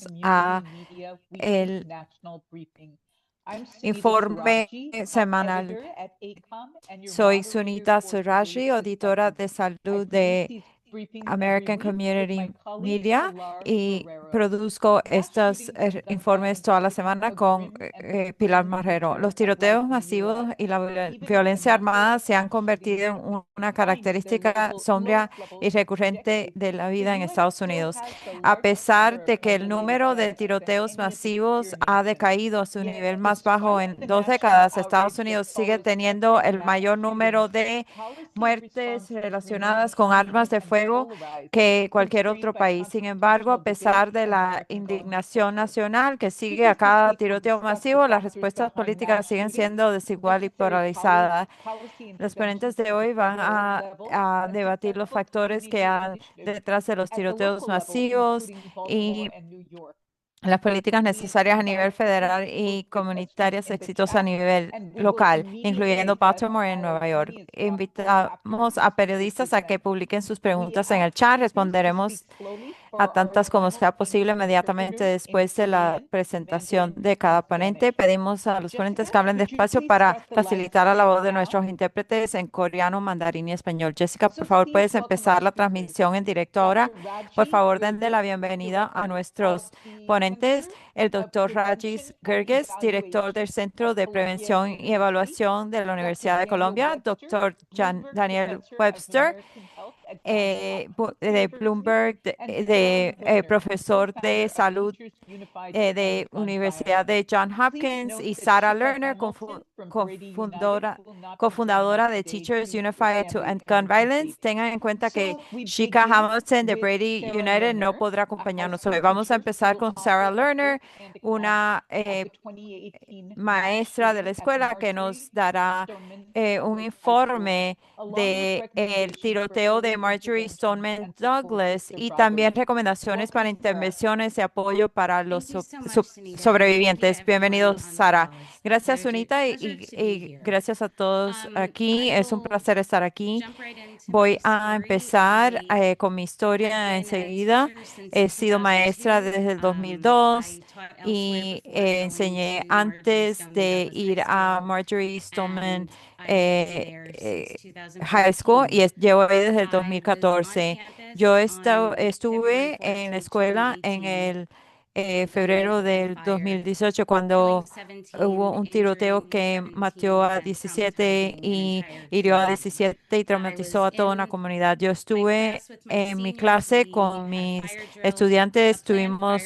bienvenidos a el informe semanal. Soy Sunita Suraji, auditora de salud de American Community Media, y produzco estos informes toda la semana con Pilar Marrero. Los tiroteos masivos y la violencia armada se han convertido en una característica sombría y recurrente de la vida en Estados Unidos. A pesar de que el número de tiroteos masivos ha decaído a su nivel más bajo en 2 décadas, Estados Unidos sigue teniendo el mayor número de muertes relacionadas con armas de fuego que cualquier otro país. Sin embargo, a pesar de la indignación nacional que sigue a cada tiroteo masivo, las respuestas políticas siguen siendo desigual y polarizadas. Los ponentes de hoy van a debatir los factores que hay detrás de los tiroteos masivos y las políticas necesarias a nivel federal y comunitarias exitosas a nivel local, incluyendo Baltimore en Nueva York. Invitamos a periodistas a que publiquen sus preguntas en el chat. Responderemos a tantas como sea posible inmediatamente después de la presentación de cada ponente. Pedimos a los ponentes que hablen despacio para facilitar a la voz de nuestros intérpretes en coreano, mandarín y español. Jessica, por favor, puedes empezar la transmisión en directo ahora. Por favor, denle la bienvenida a nuestros ponentes, el doctor Rajis Gerges, director del Centro de Prevención y Evaluación de la Universidad de Colombia, doctor Daniel Webster, de Bloomberg, profesor de salud de Universidad de Johns Hopkins, y Sarah Lerner, cofundadora de Teachers Unified to End Gun Violence. Tengan en cuenta que Shika Hamilton de Brady United no podrá acompañarnos hoy. Vamos a empezar con Sarah Lerner, una maestra de la escuela, que nos dará un informe de el tiroteo de Marjorie Stoneman Douglas y también recomendaciones para intervenciones de apoyo para los sobrevivientes. Bienvenidos, Sara. Gracias, Sunita, y gracias a todos aquí. Es un placer estar aquí. Voy a empezar con mi historia enseguida. He sido maestra desde el 2002 y enseñé antes de ir a Marjorie Stoneman High School, y llevo ahí desde el 2014. Yo estuve en la escuela en el febrero del 2018 cuando hubo un tiroteo que mató a 17 y hirió a 17 y traumatizó a toda una comunidad. Yo estuve en mi clase con mis estudiantes, tuvimos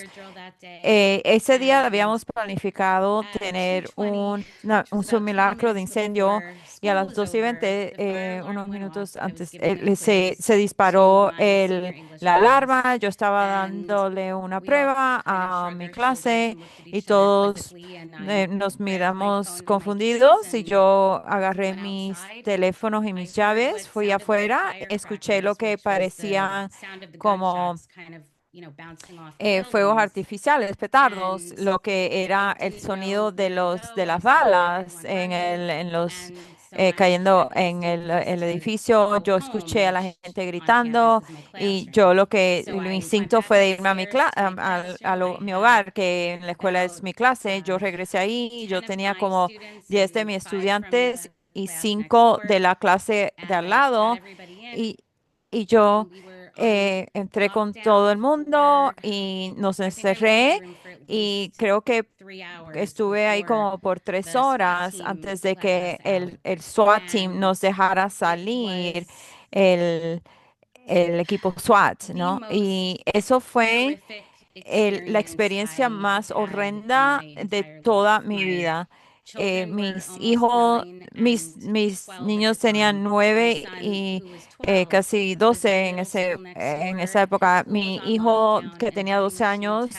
ese día habíamos planificado tener un simulacro de incendio, y a las 2:20, unos minutos antes, se disparó la alarma. Yo estaba dándole una prueba a mi clase y todos nos miramos confundidos, y yo agarré mis teléfonos y mis llaves, fui afuera, escuché lo que parecían como fuegos artificiales, petardos, lo que era el sonido de las balas en los cayendo en el edificio. Yo escuché a la gente gritando, y yo mi instinto fue de irme a mi hogar, que en la escuela es mi clase. Yo regresé ahí, y yo tenía como 10 de mis estudiantes y 5 de la clase de al lado, y, y yo entré con todo el mundo y nos encerré, y creo que estuve ahí como por 3 horas antes de que el SWAT team nos dejara salir, el, el equipo SWAT, ¿no? Y eso fue la experiencia más horrenda de toda mi vida. Mis niños tenían 9 y casi 12 en esa época. Mi hijo, que tenía 12 años,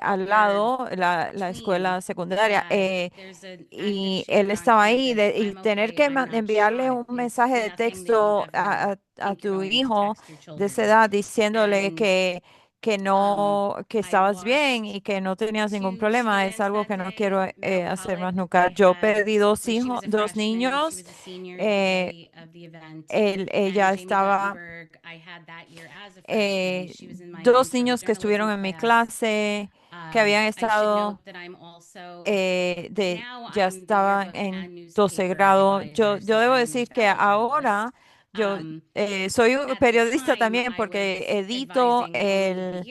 al lado, la escuela secundaria, y él estaba ahí, y tener que enviarle un mensaje de texto a tu hijo de esa edad diciéndole que no, que estabas bien y que no tenías ningún problema. Es algo que no quiero hacer más nunca. Yo perdí dos hijos, dos niños. eh, ella estaba, dos niños que estuvieron en mi clase, que habían estado ya estaban en 12 grado. Yo debo decir que ahora yo soy un periodista también porque edito el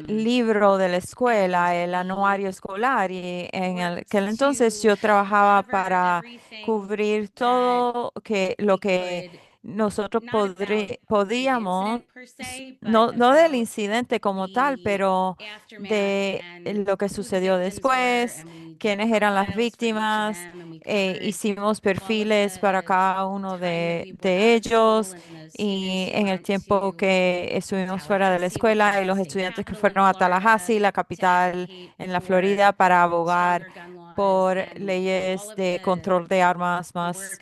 libro de la escuela, el anuario escolar, y en aquel entonces yo trabajaba para cubrir todo lo que nosotros podíamos, no del incidente como tal, pero de lo que sucedió después, quiénes eran las víctimas. Hicimos perfiles para cada uno de ellos y en el tiempo que estuvimos fuera de la escuela y los estudiantes que fueron a Tallahassee, la capital en la Florida, para abogar por leyes de control de armas más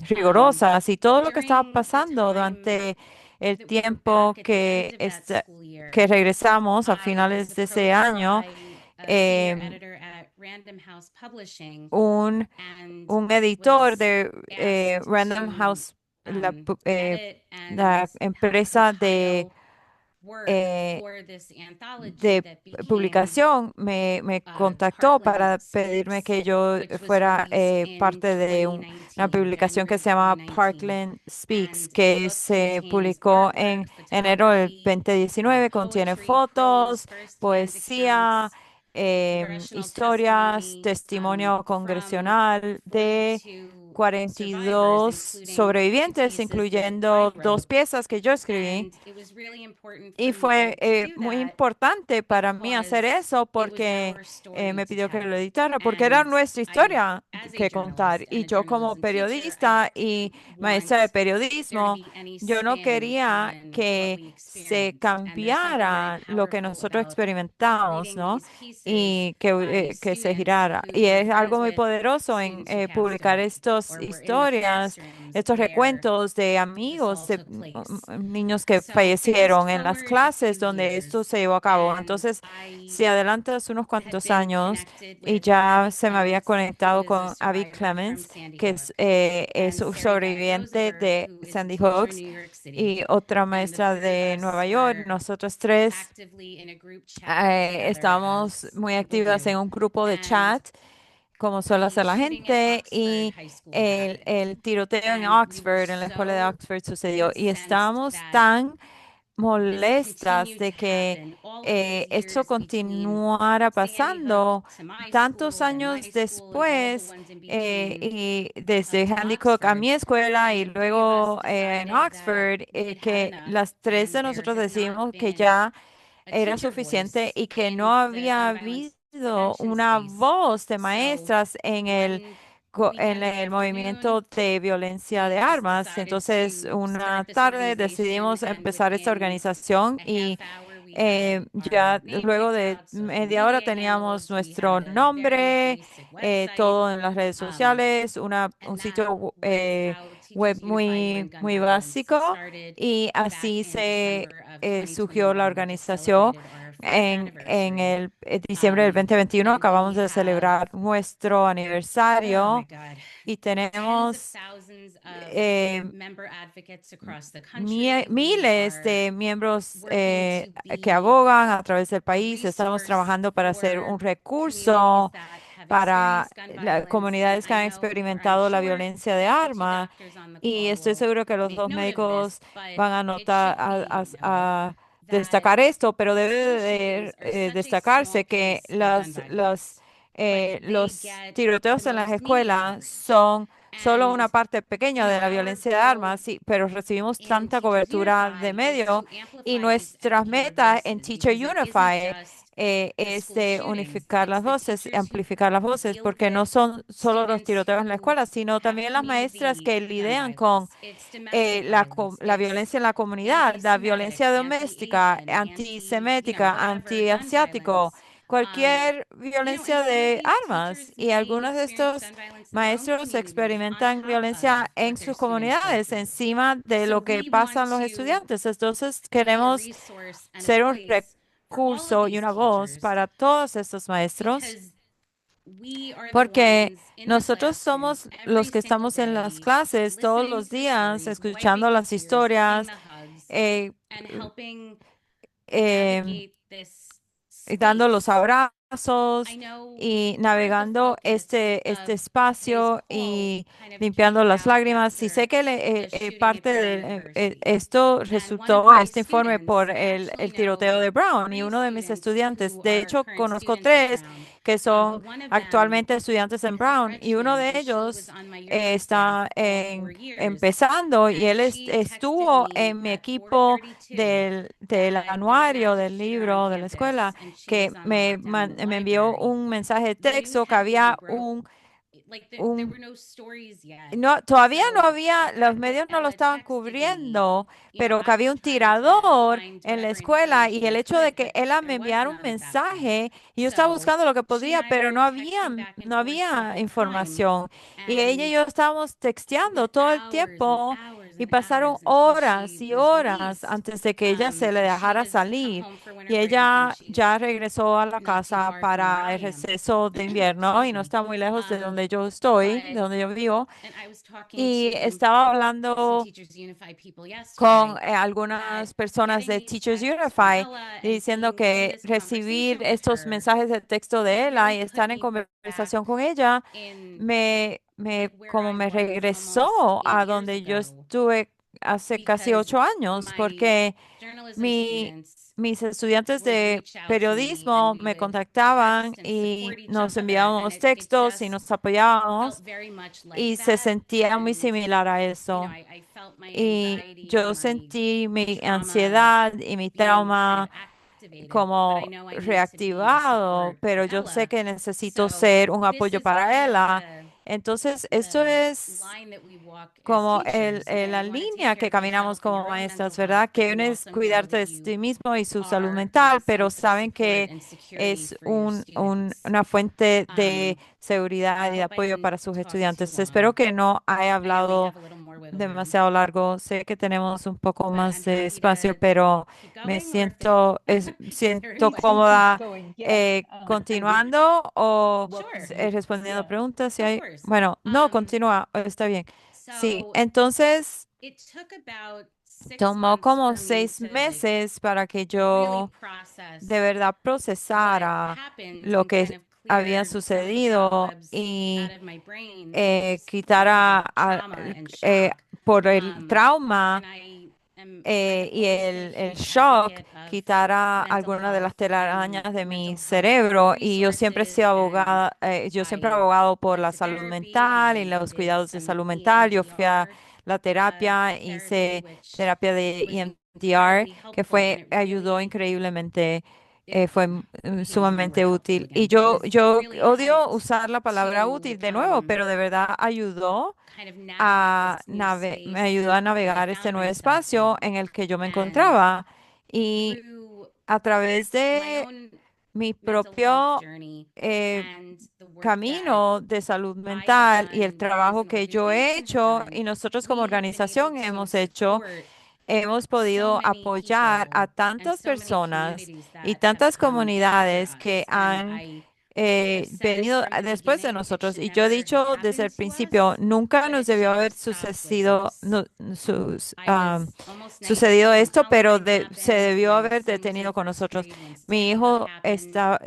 rigurosas y todo lo que estaba pasando durante el tiempo que regresamos a finales de ese año. em, un, un editor de Random House, la empresa eh, de publicación, me contactó para pedirme que yo fuera parte de una publicación que se llama Parkland Speaks, que se publicó en enero del 2019. Contiene fotos, poesía, historias, testimonio congresional de 42 sobrevivientes, incluyendo dos piezas que yo escribí. Y fue muy importante para mí hacer eso porque me pidió que lo editara, porque era nuestra historia que contar. Y yo como periodista y maestra de periodismo, yo no quería que se cambiara lo que nosotros experimentamos, ¿no? Y que se girara. Y es algo muy poderoso en publicar estas historias, estos recuentos de amigos, de niños que fallecieron en las clases donde esto se llevó a cabo. Entonces, si adelantas unos cuantos años y ya se me había conectado con Abby Clemens, que es un sobreviviente de Sandy Hooks y otra maestra de Nueva York, nosotros tres estábamos muy activas en un grupo de chat como suele hacer la gente, y el tiroteo en Oxford, en la escuela de Oxford sucedió, y estábamos tan molestas de que esto continuara pasando tantos años después, y desde Handicock a mi escuela y luego en Oxford, que las tres de nosotros decimos que ya era suficiente y que no había habido una voz de maestras en el movimiento de violencia de armas. Entonces, una tarde decidimos empezar esta organización y ya luego de media hora teníamos nuestro nombre, todo en las redes sociales, un sitio web muy básico, y así se surgió la organización. En el diciembre del 2021 acabamos de celebrar nuestro aniversario y tenemos miles de miembros que abogan a través del país. Estamos trabajando para hacer un recurso para las comunidades que han experimentado la violencia de arma. Y estoy seguro que los dos médicos van a notar, a destacar esto, pero debe de destacarse que los tiroteos en las escuelas son solo una parte pequeña de la violencia de armas, sí, pero recibimos tanta cobertura de medio, y nuestra meta en Teacher Unify es de unificar las voces, amplificar las voces, porque no son solo los tiroteos en la escuela, sino también las maestras que lidian con la violencia en la comunidad, la violencia doméstica, antisemética, antiasiático, cualquier And violencia some of de these armas. teachers Y may algunos de experience estos gun violence in their own maestros communities on experimentan top of violencia en what their sus students go comunidades, through. encima de So lo que we want pasan los to estudiantes. Entonces, be a queremos resource and a ser un voice for all of recurso y these una voz teachers para todos estos maestros, because we are the porque ones in the nosotros classroom somos los every que single estamos en las day clases todos listening los to the días, stories, escuchando wiping the las tears, giving historias, the hugs, eh, and helping em, navigate this y dando los space. I abrazos know y part of the navegando focus este of today's espacio poll y kind of came limpiando las about lágrimas. Y sé after que the shooting at parte Brown de University. esto And one of resultó, my este informe, por students, I actually el tiroteo know de Brown y three uno de mis students estudiantes, who de are hecho, current conozco students at tres Brown, que son but one of them actualmente estudiantes en is a Brown y uno freshman, de and she was ellos on my Universe staff está all 4 years. empezando y And él she texted estuvo me en mi at equipo 4:32 del that there was an anuario active del shooter on libro de la escuela campus and she que was on the lockdown in the me envió library. un mensaje de News texto que hadn't even había broke, like there un were no stories yet. no, todavía no So the había, los fact that medios no lo Ella estaban texted me, cubriendo, pero que I había was un trying to tirador find en la whatever escuela y information el I hecho de could, que but ella me there was enviara un none at that point. mensaje y yo estaba So buscando lo que she and podía, I pero were no había, texting back and no forth the había whole time. información. Y ella y And yo estábamos it was texteando todo el hours and tiempo hours y and pasaron hours until horas she y was horas released. antes de que ella se le She dejara has come salir. home for winter Y break and ella she's ya regresó a la not too casa far from where para I el am. receso de invierno y Excuse no me. está muy lejos de donde yo estoy, de But donde yo vivo. and I was talking Y to estaba some hablando Teachers Unified people con yesterday that algunas personas getting de these Teachers texts from Unify Ella y and diciendo being in que this recibir conversation with estos her, mensajes de texto it de ella really y put estar en me conversación back con ella in me like where como I me was almost regresó 8 a years donde yo ago estuve hace casi because 8 años, my porque journalism mi, students mis estudiantes would de reach out to me and periodismo we me would contactaban text and support y each nos other, and enviábamos it textos y just nos apoyábamos felt very much like y se that. sentía muy And similar a eso. I felt my Y anxiety yo and my sentí mi trauma ansiedad y mi being kind of trauma activated, but I como know I need to be the reactivado, support for pero yo sé Ella. que necesito So ser un this apoyo is para kind of ella. Entonces, esto the es line that we walk as como teachers. la You want to take línea care que of yourself caminamos and como your own mental maestras, health, ¿verdad? but Que uno you es also know cuidarte that de you ti mismo y su salud are that mental, pero sense of saben support que and security es for your students. una fuente de Um, seguridad I y de hope I apoyo didn't para sus talk too estudiantes. Espero long. que no haya I only hablado have a little more wiggle room, demasiado largo. Sé que tenemos un poco but I'm más de happy espacio, to pero keep me going, or siento, if there siento are cómoda questions. continuando o Sure, respondiendo preguntas. Si of hay, course. bueno, no, continúa, está bien. Sí, So entonces it took about six tomó months como for me seis to meses para que really yo de process verdad what procesara happened lo and que kind of había clear some of the sucedido cobwebs out y of my brain just because of quitara trauma and eh, shock. por el trauma And I am, I've y always been a el huge shock advocate of quitara mental algunas de health las and telarañas de mi mental health cerebro y yo siempre he sido resources. And abogada, yo siempre he I abogado por went la to salud therapy and mental y I los did cuidados de some salud mental. Yo fui a EMDR la terapia, therapy, hice which terapia de was EMDR, incredibly que helpful, and fue, it ayudó really increíblemente, it fue I hate using the word sumamente helpful útil. Y again, but it yo really odio helped usar la palabra to útil de nuevo, pero de verdad ayudó kind of navigate this new me space ayudó a that I navegar este found nuevo myself espacio in. en el que yo me And encontraba. Y through a través my de own mi mental health propio journey eh, and the work that camino de salud I have mental y el done, as trabajo an que yo he organization, have hecho done, y nosotros como we have been able organización to hemos hecho, support hemos so podido many apoyar a people and tantas so many personas communities y that have tantas come after comunidades que us. And han I have said venido from the después de beginning, it nosotros. should Y yo he never have dicho desde happened el to principio, us, nunca but nos it debió should have haber stopped with no- us. I was almost 19 sucedido when esto, pero Columbine se happened. debió My haber son was in detenido con first nosotros. grade when Mi Sandy Hook hijo happened. está,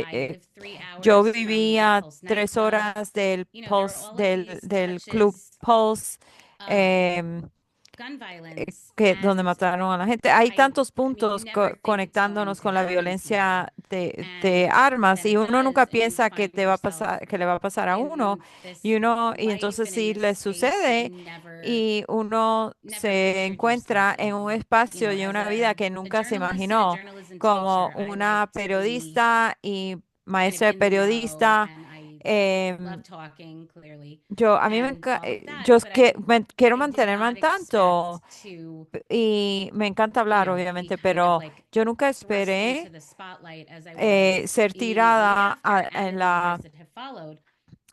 I live three yo hours from the vivía Pulse 3 horas del There are Pulse, all of these del Club touches Pulse. of em, gun violence, donde and mataron a la gente. Hay tantos you puntos never think it's going conectándonos to con la happen to you, violencia de and armas then y it uno nunca does, and you piensa que find te va a yourself pasar, que le va a pasar a uno in this y life entonces and in sí this le space that you sucede y uno never se pictured encuentra yourself en un in. espacio y As una vida que a nunca se journalist and a imaginó journalism como teacher, I like una to be periodista y kind of maestra de in the know, periodista. and I Em, love talking, clearly, a mí and all of that, yo es but que but quiero I did mantenerme not al expect tanto to, y me encanta hablar, be obviamente, kind of pero like yo nunca thrust into esperé the spotlight as I was ser immediately tirada after and in the years that have followed.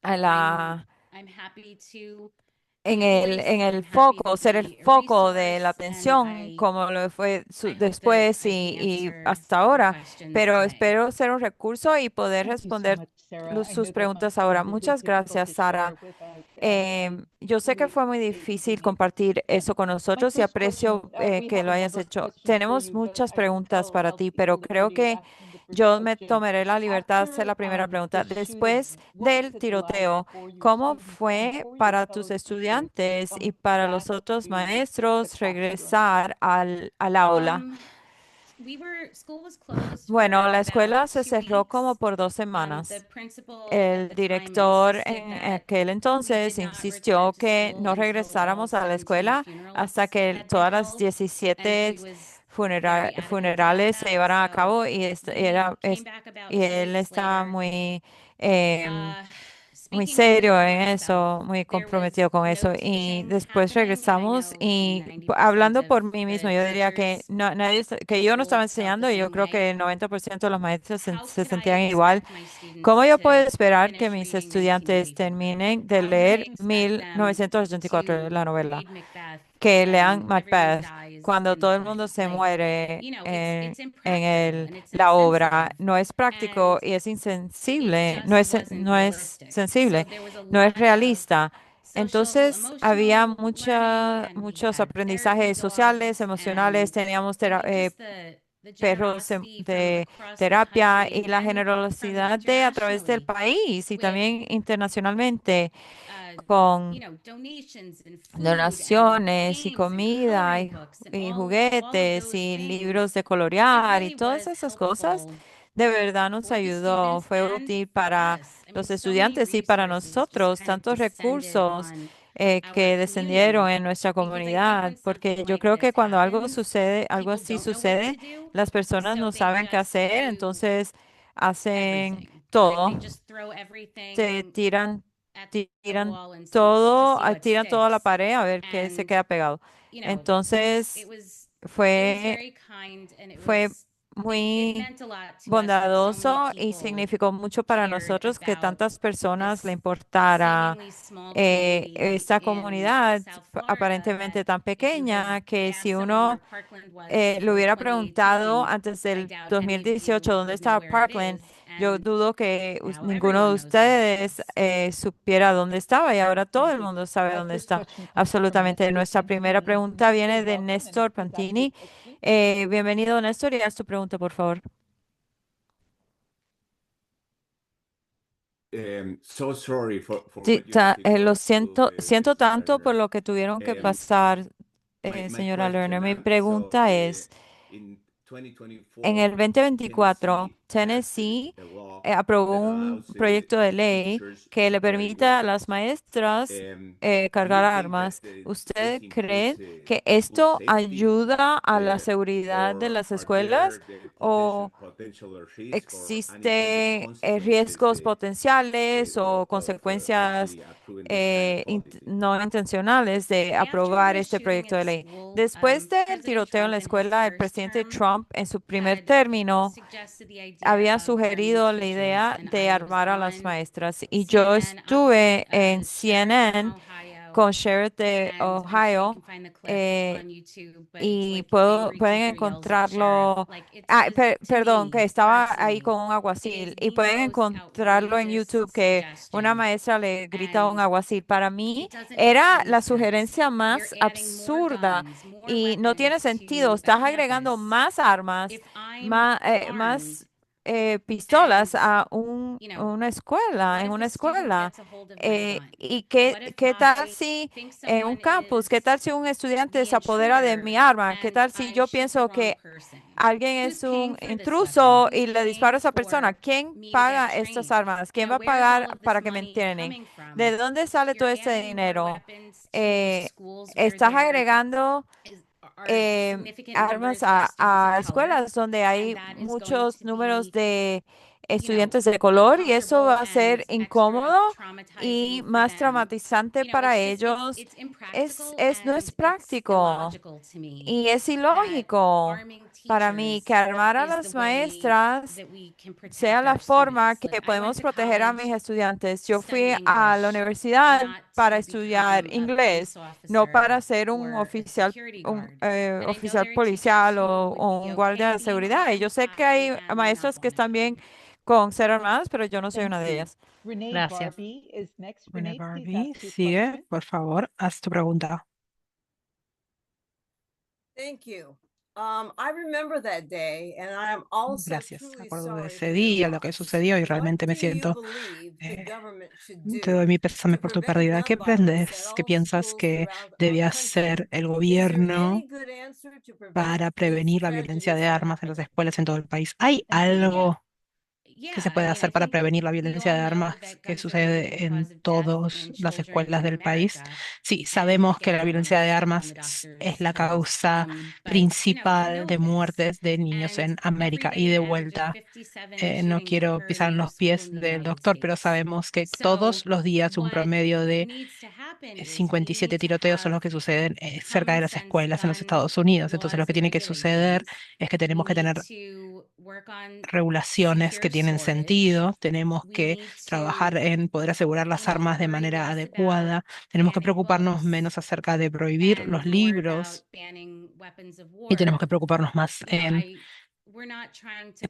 a But la I'm happy to be a voice en and el I'm happy to foco, ser el be a foco de la resource, and atención, como lo fue I hope that después I can y answer hasta your ahora, questions pero today. espero ser un recurso y poder Thank you so responder much, Sarah. I sus know that preguntas must be ahora. really Muchas difficult gracias, to Sara. share with us, and I Yo sé que truly fue muy appreciate you difícil being able to compartir do that. eso con My nosotros y first question, aprecio we que have lo a hayas number of hecho. questions for Tenemos you, but muchas I will preguntas tell para ti, pero creo everybody que asking the first yo me question. tomaré la libertad de hacer After la primera the pregunta. Después shooting, what was del it like tiroteo, for your ¿cómo students and fue for your para tus fellow teachers to estudiantes y come para back los otros to maestros classroom? regresar al aula? Um, School was closed Bueno, for la about escuela se two cerró como weeks. por dos The semanas. principal at El the time director insisted en that aquel we did entonces not return insistió to que school no until all regresáramos a la 17 escuela hasta funerals que had been todas las held, and he 17 was very adamant about funerales se that. llevaran a So cabo we came back about y two él weeks estaba later. muy, em, Uh, muy Speaking of the serio en funeral itself, eso, muy there was comprometido con eso. no Y teaching después happening, and I regresamos know y 90% hablando of por mí mismo, the yo diría que teachers que in yo no estaba schools felt the enseñando y yo same creo way. que el 90% de los maestros How se could I sentían igual. expect my ¿Cómo students yo puedo to esperar que finish mis reading estudiantes 1984? terminen de How could I leer expect them 1984, to la novela, read Macbeth que lean when everyone Macbeth dies cuando in the todo el play? mundo se muere It's en impractical and it's la obra? insensitive, No es práctico and y es it insensible, just wasn't no es realistic. So sensible, there was a no es lot of realista. social, Entonces, había emotional learning, and we muchos had therapy aprendizajes sociales, dogs, emocionales, and teníamos just the perros generosity from de across the terapia y country la and from generosidad de a través del internationally país y with también internacionalmente uh, con donations and food and donaciones y games and comida coloring books and y all of juguetes those y things. libros de It colorear y really todas was esas cosas, helpful de verdad nos for the ayudó, students fue and útil for para us. I mean, los so many estudiantes y para resources just nosotros, kind of tantos descended recursos on our que descendieron community en nuestra because I think comunidad, when something porque yo like creo this que cuando algo happens, sucede, algo people así don't know what to sucede, do, las personas so no they saben qué just hacer, do entonces hacen everything. They todo, just throw se everything at the tiran wall and see to todo, see what tiran todo a la sticks. pared a ver qué se And queda pegado. you know, it Entonces, was fue, very kind, and fue it muy meant a lot to us that so many bondadoso y people significó mucho para cared nosotros que about tantas personas le this importara seemingly small community esta in comunidad South Florida that aparentemente tan if you had pequeña que asked si someone where uno Parkland was le in hubiera preguntado 2018, antes I del doubt any of you 2018 dónde would know estaba where it Parkland, is, yo and dudo que now ninguno everyone de knows where it ustedes is. supiera dónde estaba y ahora todo Thank el you. mundo sabe Our dónde first está. question comes from Absolutamente. Nestor Nuestra primera Pantini. pregunta Nestor, viene de welcome, and Néstor please ask your Pantini. question. Bienvenido, Néstor, y haz tu pregunta, por favor. So sorry for Sí, what you had to lo go through, siento Mrs. tanto por Lerner. lo que tuvieron que Um, pasar, my señora Lerner. question, Mi pregunta es, in en 2024, el 2024, Tennessee passed Tennessee a law aprobó that un allows proyecto de ley teachers que to le carry permite a las weapons. maestras Do you cargar think that armas. this ¿Usted cree improves que school esto safety, ayuda a la seguridad de or las are escuelas there the o potential risk or unintended existe consequences riesgos potenciales o of consecuencias actually approving this kind of policy? no intencionales de After aprobar the este shooting proyecto at de ley? school, Después del President tiroteo en la Trump in his escuela, el first presidente term Trump en su primer had término suggested the idea había of arming sugerido la teachers, idea and de I was armar a las on maestras y yo CNN opposite estuve en a sheriff from CNN Ohio, con Sheriff de and I'm sure you Ohio can find the clip eh, on YouTube, but it's y like angry pueden teacher yells at sheriff. encontrarlo. Like it Ah, was, to perdón, que me estaba ahí personally, con un it is aguacil y the pueden most encontrarlo en outrageous YouTube que una suggestion, maestra le grita a un and aguacil. Para mí it doesn't make era any la sense. sugerencia You're más adding more absurda guns, more y no tiene weapons sentido. to a Estás agregando campus. más armas, If I'm más, armed and pistolas a una escuela, what en if a una student escuela. gets a hold of my gun? ¿Y What if qué tal I si think en un someone campus, qué is tal si un estudiante the se apodera de mi intruder arma? ¿Qué and tal si I yo shoot the pienso wrong que person? alguien Who's es paying un for this weapon? intruso y Who's le disparo a paying esa persona? for ¿Quién me to get paga estas trained? armas? ¿Quién va a Where is all pagar of this para que me money entrenen? coming from? ¿De dónde sale todo You're ese adding more dinero? weapons to Eh, schools where estás there agregando are significant armas numbers of students of a color, escuelas donde and hay that is going muchos to números be de estudiantes de color y eso va a ser uncomfortable and incómodo extra y traumatizing for más them. traumatizante para ellos. It's impractical No es and it's práctico illogical to me y es that ilógico arming para mí que teachers armar a is the las way maestras that we can sea protect la our forma students. Like que I went podemos to proteger a mis college estudiantes. to Yo study fui a la English, universidad not para to estudiar become a inglés, police no para officer ser or a security guard. And I know oficial there are teachers policial who would o be un guardia okay de being seguridad. Y armed. yo sé que I hay am not maestros que one of están bien them. con ser armados, pero yo no soy una de ellas. Gracias. René Barbie, sigue, por favor, haz tu pregunta. Gracias. Me acuerdo de ese día, lo que sucedió y realmente me siento, te doy mi pésame por tu pérdida. ¿Qué aprendes? ¿Qué piensas que debe hacer el gobierno para prevenir la violencia de armas en las escuelas en todo el país? ¿Hay algo que se puede hacer para prevenir la violencia de armas que sucede en todas las escuelas del país? Sí, sabemos que la violencia de armas es la causa principal de muertes de niños en América. Y de vuelta, no quiero pisar en los pies del doctor, pero sabemos que todos los días un promedio de 57 tiroteos son los que suceden cerca de las escuelas en los Estados Unidos. Entonces, lo que tiene que suceder es que tenemos que tener regulaciones que tienen sentido, tenemos que trabajar en poder asegurar las armas de manera adecuada, tenemos que preocuparnos menos acerca de prohibir los libros y tenemos que preocuparnos más en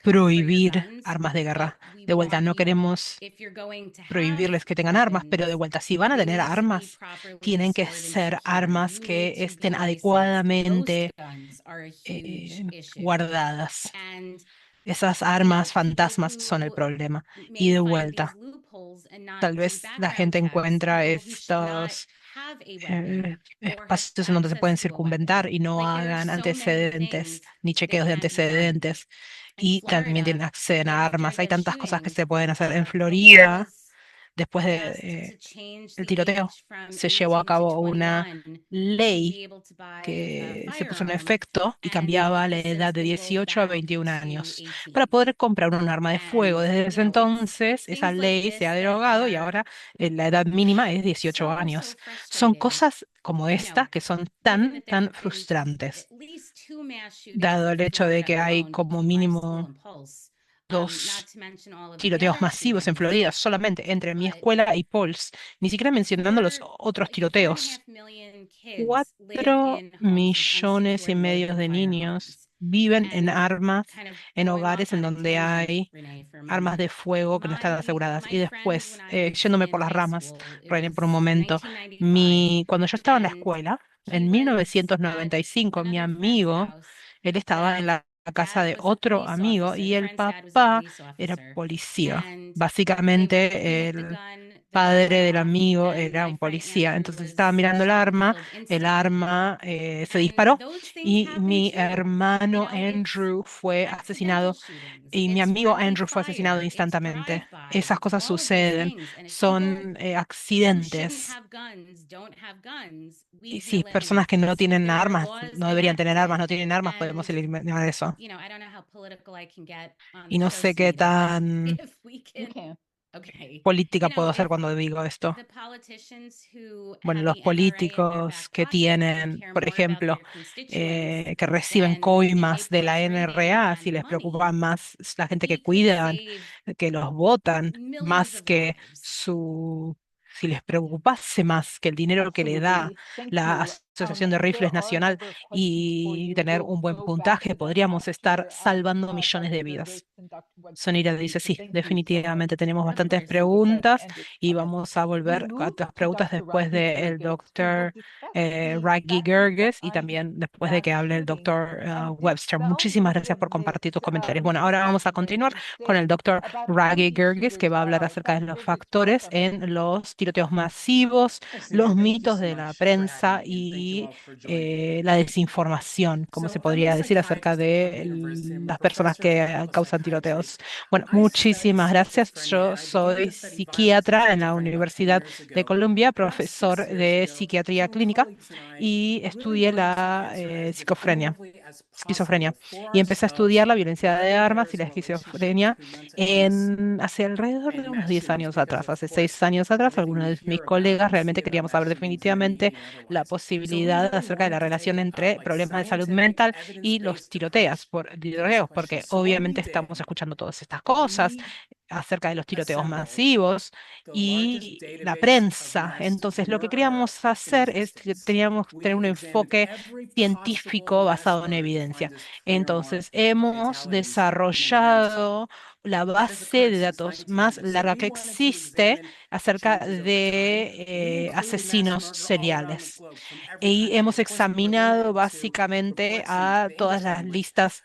prohibir armas de guerra. De vuelta, no queremos prohibirles que tengan armas, pero de vuelta, si van a tener armas, tienen que ser armas que estén adecuadamente guardadas. Esas armas fantasmas son el problema. Y de vuelta, tal vez la gente encuentra estos espacios en donde se pueden circunventar y no hagan antecedentes ni chequeos de antecedentes y también tienen acceso a armas. Hay tantas cosas que se pueden hacer en Florida. Después de el tiroteo, se llevó a cabo una ley que se puso en efecto y cambiaba la edad de 18 a 21 años para poder comprar un arma de fuego. Desde ese entonces, esa ley se ha derogado y ahora la edad mínima es 18 años. Son cosas como estas que son tan frustrantes, dado el hecho de que hay como mínimo dos tiroteos masivos en Florida, solamente entre mi escuela y Pauls, ni siquiera mencionando los otros tiroteos. 4,5 millones de niños viven en armas, en hogares en donde hay armas de fuego que no están aseguradas. Y después, yéndome por las ramas, René, por un momento, cuando yo estaba en la escuela, en 1995, mi amigo, él estaba en la casa de otro amigo y el papá era policía. Básicamente, el padre del amigo era un policía. Entonces estaba mirando el arma se disparó y mi hermano Andrew fue asesinado y mi amigo Andrew fue asesinado instantáneamente. Esas cosas suceden, son accidentes. Y si personas que no tienen armas, no deberían tener armas, no tienen armas, podemos eliminar eso. Y no sé qué tan política puedo hacer cuando digo esto. Bueno, los políticos que tienen, por ejemplo, que reciben coimas de la NRA, si les preocupa más la gente que cuidan, que los votan, más que si les preocupase más que el dinero que le da la Asociación de Rifles Nacional y tener un buen puntaje, podríamos estar salvando millones de vidas. Sonira dice, sí, definitivamente tenemos bastantes preguntas y vamos a volver a las preguntas después del doctor Raggy Gerges y también después de que hable el doctor Webster. Muchísimas gracias por compartir tus comentarios. Bueno, ahora vamos a continuar con el doctor Raggy Gerges, que va a hablar acerca de los factores en los tiroteos masivos, los mitos de la prensa y la desinformación, como se podría decir, acerca de las personas que causan tiroteos. Bueno, muchísimas gracias. Yo soy psiquiatra en la Universidad de Columbia, profesor de psiquiatría clínica y estudié la esquizofrenia. esquizofrenia. Y empecé a estudiar la violencia de armas y la esquizofrenia hace alrededor de unos 10 años atrás. Hace 6 años atrás, algunos de mis colegas realmente queríamos saber definitivamente la posibilidad acerca de la relación entre problemas de salud mental y los tiroteos, porque obviamente estamos escuchando todas estas cosas acerca de los tiroteos masivos y la prensa. Entonces, lo que queríamos hacer es que teníamos que tener un enfoque científico basado en evidencia. Entonces, hemos desarrollado la base de datos más larga que existe acerca de asesinos seriales. Y hemos examinado básicamente a todas las listas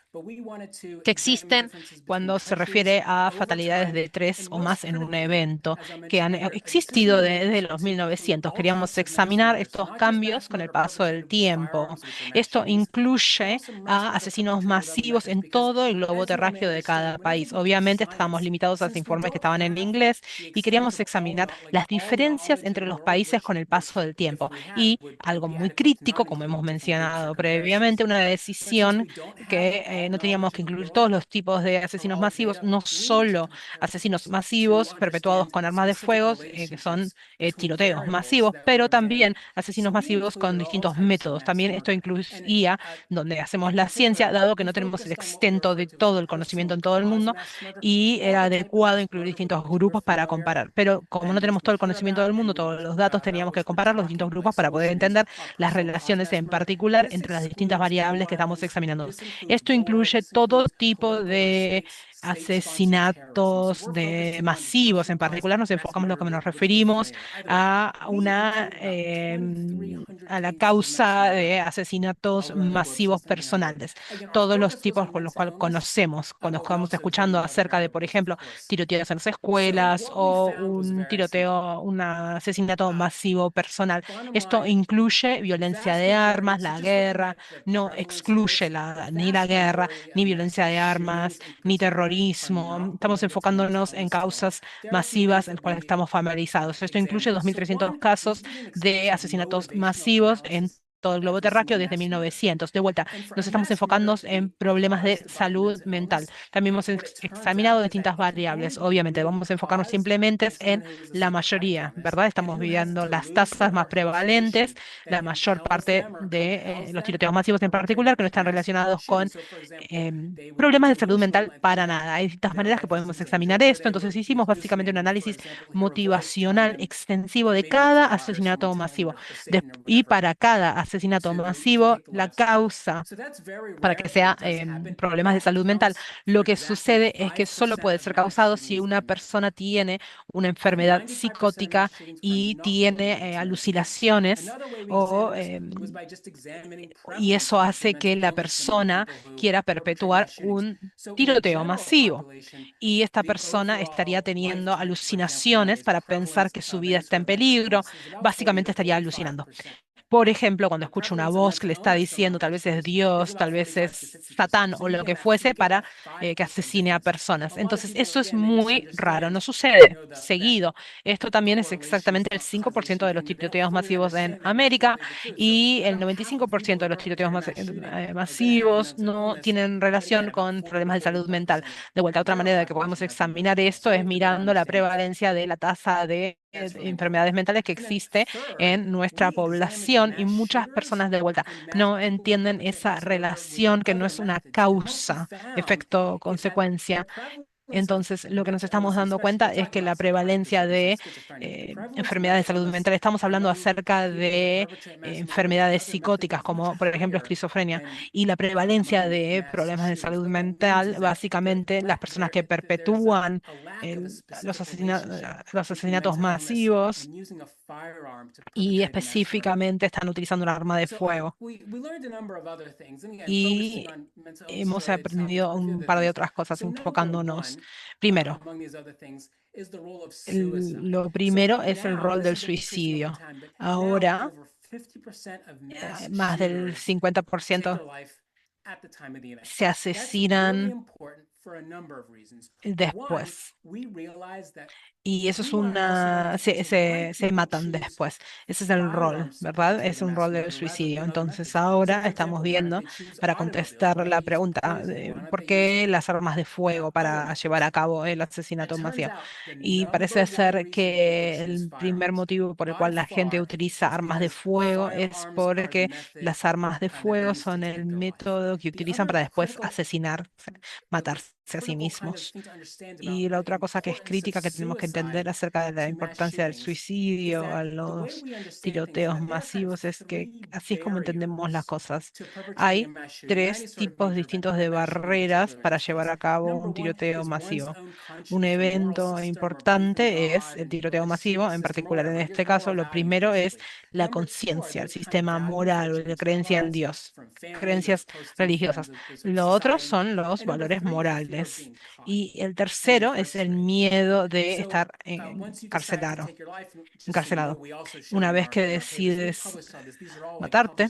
que existen cuando se refiere a fatalidades de 3 o más en un evento, que han existido desde los 1900. Queríamos examinar estos cambios con el paso del tiempo. Esto incluye a asesinos masivos en todo el globo terráqueo de cada país. Obviamente estábamos limitados a los informes que estaban en inglés y queríamos examinar las diferencias entre los países con el paso del tiempo. Y algo muy crítico, como hemos mencionado previamente, una decisión que no teníamos que incluir todos los tipos de asesinos masivos, no solo asesinos masivos perpetuados con armas de fuego, que son tiroteos masivos, pero también asesinos masivos con distintos métodos. También esto incluía donde hacemos la ciencia, dado que no tenemos el extento de todo el conocimiento en todo el mundo, y era adecuado incluir distintos grupos para comparar. Pero como no tenemos todo el conocimiento del mundo, todos los datos, teníamos que comparar los distintos grupos para poder entender las relaciones en particular entre las distintas variables que estamos examinando. Esto incluye todo tipo de asesinatos masivos. En particular, nos enfocamos en lo que nos referimos a la causa de asesinatos masivos personales. Todos los tipos con los cuales conocemos, cuando estamos escuchando acerca de, por ejemplo, tiroteos en las escuelas o un tiroteo, un asesinato masivo personal. Esto incluye violencia de armas, la guerra, no excluye ni la guerra, ni violencia de armas, ni terrorismo. Estamos enfocándonos en causas masivas en las cuales estamos familiarizados. Esto incluye 2.300 casos de asesinatos masivos en todo el globo terráqueo desde 1900. De vuelta, nos estamos enfocando en problemas de salud mental. También hemos examinado distintas variables. Obviamente, vamos a enfocarnos simplemente en la mayoría, ¿verdad? Estamos viendo las tasas más prevalentes, la mayor parte de los tiroteos masivos en particular, que no están relacionados con problemas de salud mental para nada. Hay distintas maneras que podemos examinar esto. Entonces hicimos básicamente un análisis motivacional extensivo de cada asesinato masivo. Y para cada asesinato masivo, la causa para que sea problemas de salud mental, lo que sucede es que solo puede ser causado si una persona tiene una enfermedad psicótica y tiene alucinaciones y eso hace que la persona quiera perpetuar un tiroteo masivo. Y esta persona estaría teniendo alucinaciones para pensar que su vida está en peligro. Básicamente estaría alucinando. Por ejemplo, cuando escucha una voz que le está diciendo, tal vez es Dios, tal vez es Satán o lo que fuese, para que asesine a personas. Entonces, eso es muy raro, no sucede seguido. Esto también es exactamente el 5% de los tiroteos masivos en América y el 95% de los tiroteos masivos no tienen relación con problemas de salud mental. De vuelta, otra manera de que podemos examinar esto es mirando la prevalencia de la tasa de enfermedades mentales que existe en nuestra población y muchas personas de vuelta no entienden esa relación que no es una causa, efecto, consecuencia. Entonces, lo que nos estamos dando cuenta es que la prevalencia de enfermedades de salud mental, estamos hablando acerca de enfermedades psicóticas, como por ejemplo esquizofrenia, y la prevalencia de problemas de salud mental, básicamente las personas que perpetúan los asesinatos masivos y específicamente están utilizando un arma de fuego. Y hemos aprendido un par de otras cosas enfocándonos. Primero, lo primero es el rol del suicidio. Ahora, más del 50% se asesinan después. Y eso es se matan después. Ese es el rol, ¿verdad? Es un rol del suicidio. Entonces ahora estamos viendo, para contestar la pregunta de por qué las armas de fuego para llevar a cabo el asesinato masivo. Y parece ser que el primer motivo por el cual la gente utiliza armas de fuego es porque las armas de fuego son el método que utilizan para después asesinar, matarse a sí mismos. Y la otra cosa que es crítica que tenemos que entender acerca de la importancia del suicidio, a los tiroteos masivos, es que así es como entendemos las cosas. Hay tres tipos distintos de barreras para llevar a cabo un tiroteo masivo. Un evento importante es el tiroteo masivo, en particular en este caso, lo primero es la conciencia, el sistema moral o la creencia en Dios, creencias religiosas. Lo otro son los valores morales. Y el tercero es el miedo de estar encarcelado. Una vez que decides matarte,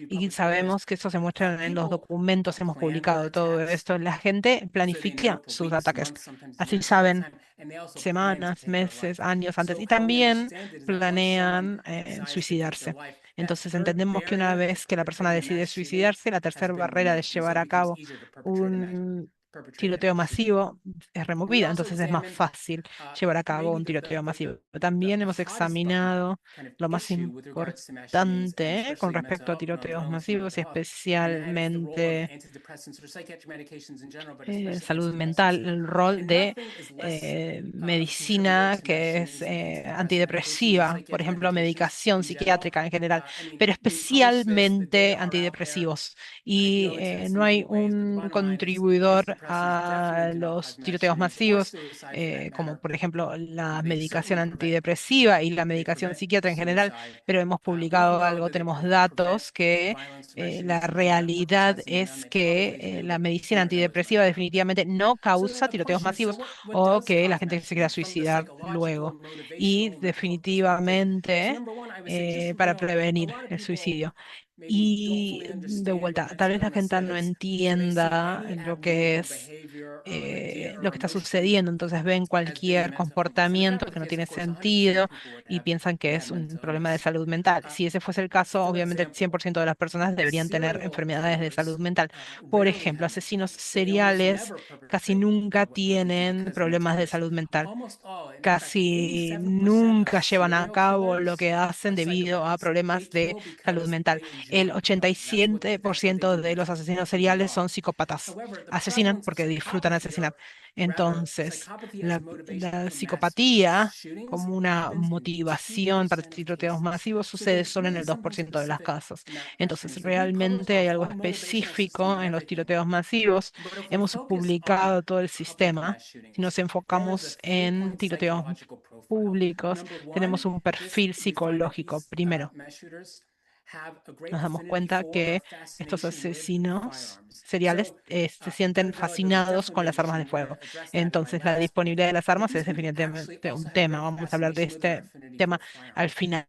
y sabemos que eso se muestra en los documentos, hemos publicado todo esto, la gente planifica sus ataques. Así saben semanas, meses, años antes, y también planean suicidarse. Entonces entendemos que una vez que la persona decide suicidarse, la tercera barrera de llevar a cabo un tiroteo masivo es removida, entonces es más fácil llevar a cabo un tiroteo masivo. También hemos examinado lo más importante con respecto a tiroteos masivos y especialmente salud mental, el rol de medicina que es antidepresiva, por ejemplo, medicación psiquiátrica en general, pero especialmente antidepresivos. Y no hay un contribuidor a los tiroteos masivos, como por ejemplo la medicación antidepresiva y la medicación psiquiátrica en general, pero hemos publicado algo, tenemos datos que la realidad es que la medicina antidepresiva definitivamente no causa tiroteos masivos o que la gente se quiera suicidar luego. Y definitivamente para prevenir el suicidio. Y de vuelta, tal vez la gente no entienda lo que es lo que está sucediendo, entonces ven cualquier comportamiento que no tiene sentido y piensan que es un problema de salud mental. Si ese fuese el caso, obviamente el 100% de las personas deberían tener enfermedades de salud mental. Por ejemplo, asesinos seriales casi nunca tienen problemas de salud mental. Casi nunca llevan a cabo lo que hacen debido a problemas de salud mental. El 87% de los asesinos seriales son psicópatas. Asesinan porque disfrutan asesinar. Entonces, la psicopatía como una motivación para tiroteos masivos sucede solo en el 2% de las casos. Entonces, realmente hay algo específico en los tiroteos masivos. Hemos publicado todo el sistema. Si nos enfocamos en tiroteos públicos, tenemos un perfil psicológico. Primero, nos damos cuenta que estos asesinos seriales se sienten fascinados con las armas de fuego. Entonces, la disponibilidad de las armas es definitivamente un tema. Vamos a hablar de este tema al final.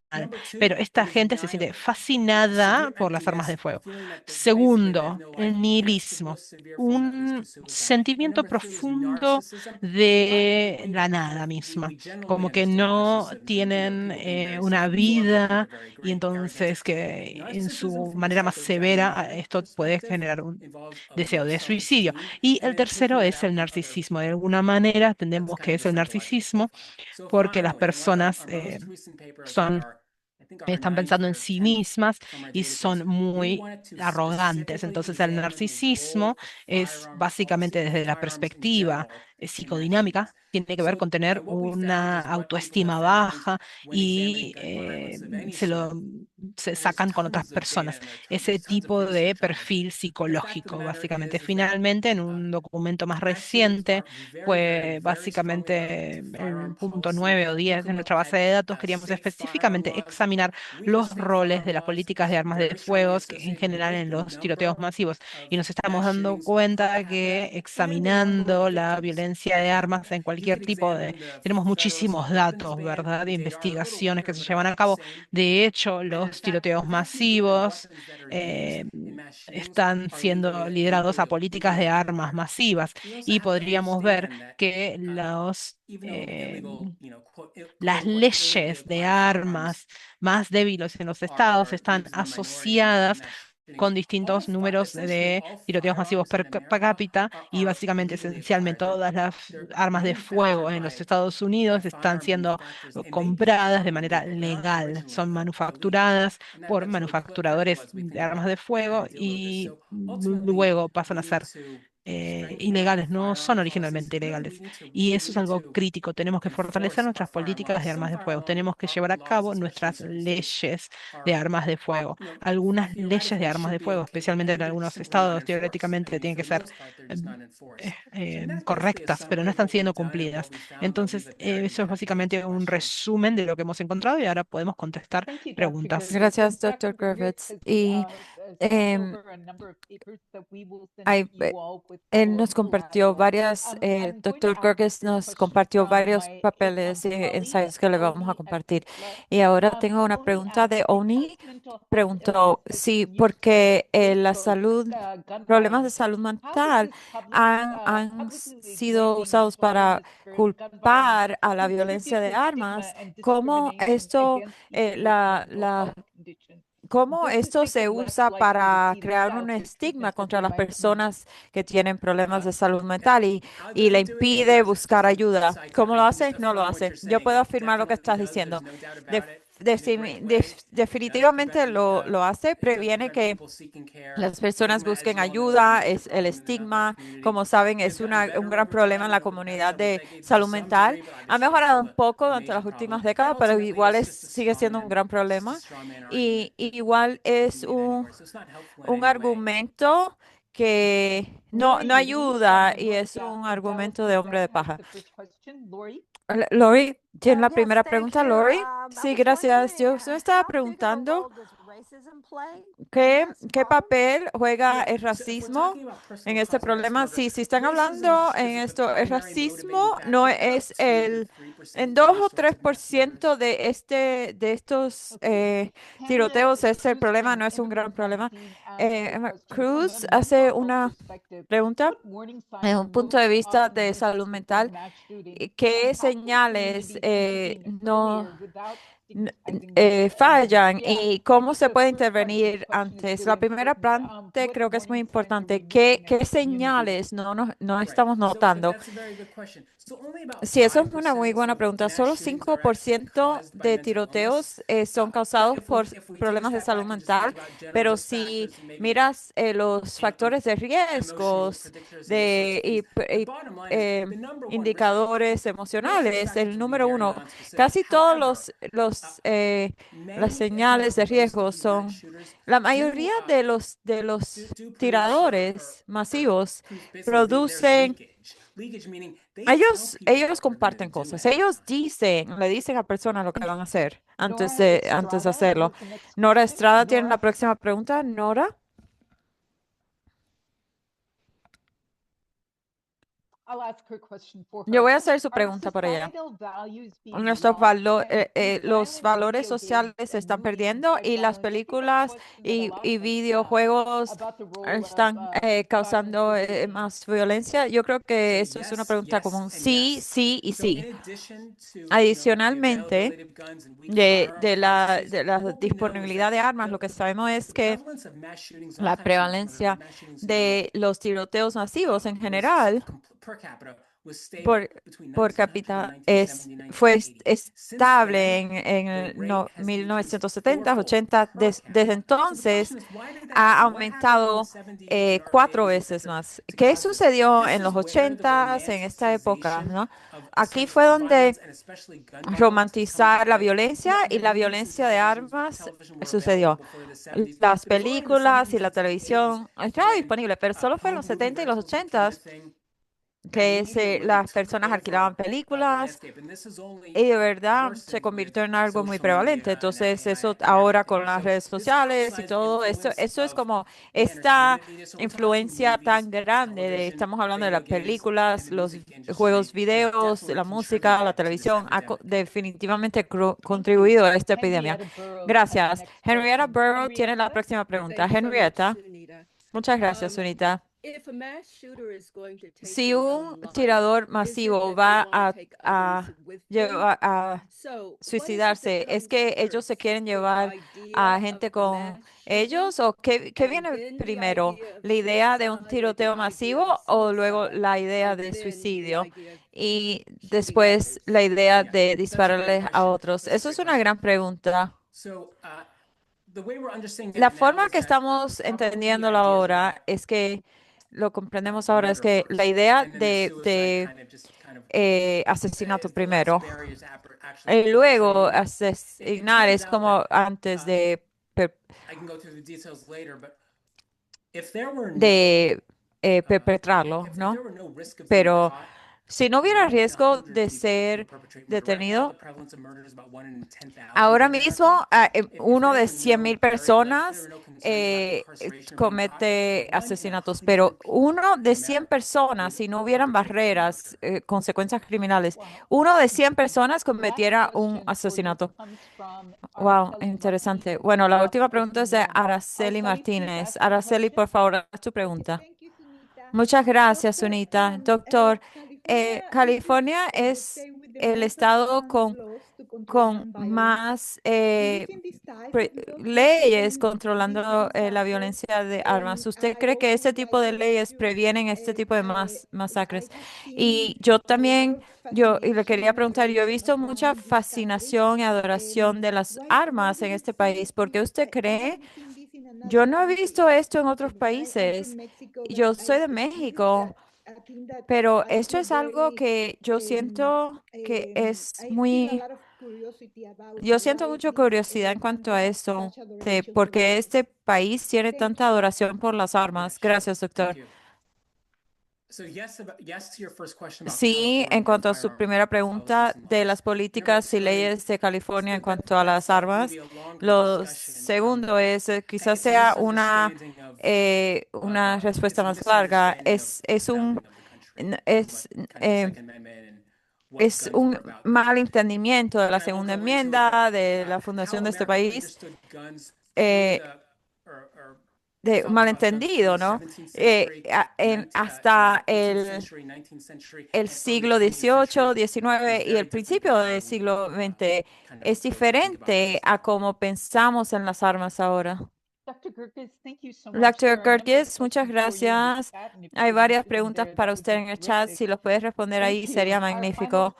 Pero esta gente se siente fascinada por las armas de fuego. Segundo, el nihilismo, un sentimiento profundo de la nada misma, como que no tienen una vida y entonces que en su manera más severa esto puede generar un deseo de suicidio. Y el tercero es el narcisismo. De alguna manera entendemos que es el narcisismo porque las personas son están pensando en sí mismas y son muy arrogantes. Entonces, el narcisismo es básicamente desde la perspectiva psicodinámica, tiene que ver con tener una autoestima baja y se sacan con otras personas. Ese tipo de perfil psicológico, básicamente. Finalmente, en un documento más reciente, pues básicamente el punto 9 o 10 de nuestra base de datos, queríamos específicamente examinar los roles de las políticas de armas de fuego que en general en los tiroteos masivos. Y nos estamos dando cuenta que examinando la violencia tenencia de armas en cualquier tipo de... Tenemos muchísimos datos, ¿verdad? De investigaciones que se llevan a cabo. De hecho, los tiroteos masivos eh, están siendo liderados a políticas de armas masivas y podríamos ver que las leyes de armas más débiles en los estados están asociadas con distintos números de tiroteos masivos per cápita y básicamente, esencialmente, todas las armas de fuego en los Estados Unidos están siendo compradas de manera legal, son manufacturadas por manufacturadores de armas de fuego y luego pasan a ser ilegales, no son originalmente ilegales. Y eso es algo crítico. Tenemos que fortalecer nuestras políticas de armas de fuego. Tenemos que llevar a cabo nuestras leyes de armas de fuego. Algunas leyes de armas de fuego, especialmente en algunos estados, teóricamente tienen que ser correctas, pero no están siendo cumplidas. Entonces, eso es básicamente un resumen de lo que hemos encontrado y ahora podemos contestar preguntas. Gracias, Dr. Griffiths. Y em, él nos compartió el doctor Griffiths nos compartió varios papeles y ensayos que le vamos a compartir. Y ahora tengo una pregunta de Oni. Preguntó, sí, porque problemas de salud mental han sido usados para culpar a la violencia de armas. ¿Cómo esto, cómo esto se usa para crear un estigma contra las personas que tienen problemas de salud mental y le impide buscar ayuda? ¿Cómo lo hace? No lo hace. Yo puedo afirmar lo que estás diciendo. Definitivamente lo hace, previene que las personas busquen ayuda, es el estigma, como saben, es un gran problema en la comunidad de salud mental. Ha mejorado un poco durante las últimas décadas, pero igual sigue siendo un gran problema. Y igual es un argumento que no ayuda y es un argumento de hombre de paja. Lori, ¿tiene la primera pregunta, Lori? Sí, gracias. Yo me estaba preguntando qué papel juega el racismo en este problema. Sí, si están hablando en esto, el racismo no es en 2 o 3% de estos tiroteos es el problema, no es un gran problema. Emma Cruz hace una pregunta en un punto de vista de salud mental. ¿Qué señales fallan y cómo se puede intervenir antes? La primera parte creo que es muy importante. ¿Qué señales no estamos notando? Sí, eso es una muy buena pregunta. Solo 5% de tiroteos son causados por problemas de salud mental, pero si miras los factores de riesgos y indicadores emocionales, el número uno, casi todos las señales de riesgo la mayoría de los tiradores masivos producen. Ellos comparten cosas. Ellos le dicen a personas lo que van a hacer antes de hacerlo. Nora Estrada tiene la próxima pregunta. Nora. Yo voy a hacer su pregunta por ella. Los valores sociales se están perdiendo y las películas y videojuegos están causando más violencia. Yo creo que eso es una pregunta común. Sí, sí y sí. Adicionalmente, de la disponibilidad de armas, lo que sabemos es que la prevalencia de los tiroteos masivos en general por cápita fue estable en el 1970, 80. Desde entonces ha aumentado 4 veces más. ¿Qué sucedió en los 80s, en esta época, ¿no? Aquí fue donde romantizar la violencia y la violencia de armas sucedió. Las películas y la televisión estaba disponible, pero solo fue en los 70 y los 80 las personas alquilaban películas y de verdad se convirtió en algo muy prevalente. Entonces, eso ahora con las redes sociales y todo esto, eso es como esta influencia tan grande estamos hablando de las películas, los juegos videos, la música, la televisión, definitivamente contribuido a esta epidemia. Gracias. Henrietta Burrow tiene la próxima pregunta. Henrietta, muchas gracias, Sunita. Si un tirador masivo va a suicidarse, ¿es que ellos se quieren llevar a gente con ellos o qué viene primero? ¿La idea de un tiroteo masivo o luego la idea de suicidio? Y después la idea de dispararles a otros. Eso es una gran pregunta. La forma que estamos entendiéndolo ahora es que lo comprendemos ahora es que la idea de asesinato primero y luego asesinar es como antes per- de perpetrarlo, ¿no? Pero si no hubiera riesgo de ser detenido, ahora mismo uno de 100,000 personas comete asesinatos, pero uno de 100 personas, si no hubieran barreras, consecuencias criminales, uno de 100 personas cometiera un asesinato. Wow, interesante. Bueno, la última pregunta es de Araceli Martínez. Araceli, por favor, haz tu pregunta. Muchas gracias, Sunita. Doctor, California es el estado con más leyes controlando la violencia de armas. ¿Usted cree que este tipo de leyes previenen este tipo de masacres? Y yo también, y le quería preguntar, yo he visto mucha fascinación y adoración de las armas en este país. ¿Por qué usted cree? Yo no he visto esto en otros países. Yo soy de México, pero esto es algo que yo siento que es yo siento mucha curiosidad en cuanto a esto, de por qué este país tiene tanta adoración por las armas. Gracias, doctor. Sí, en cuanto a su primera pregunta de las políticas y leyes de California en cuanto a las armas, lo segundo es, quizás sea una respuesta más larga, n- es, eh, es un mal entendimiento de la segunda enmienda de la fundación de este país. eh, de un malentendido, ¿no? Hasta el siglo XVIII, XIX y el principio del siglo XX es diferente a cómo pensamos en las armas ahora. Doctor Gerkes, muchas gracias. Hay varias preguntas para usted en el chat. Si los puedes responder ahí, sería magnífico.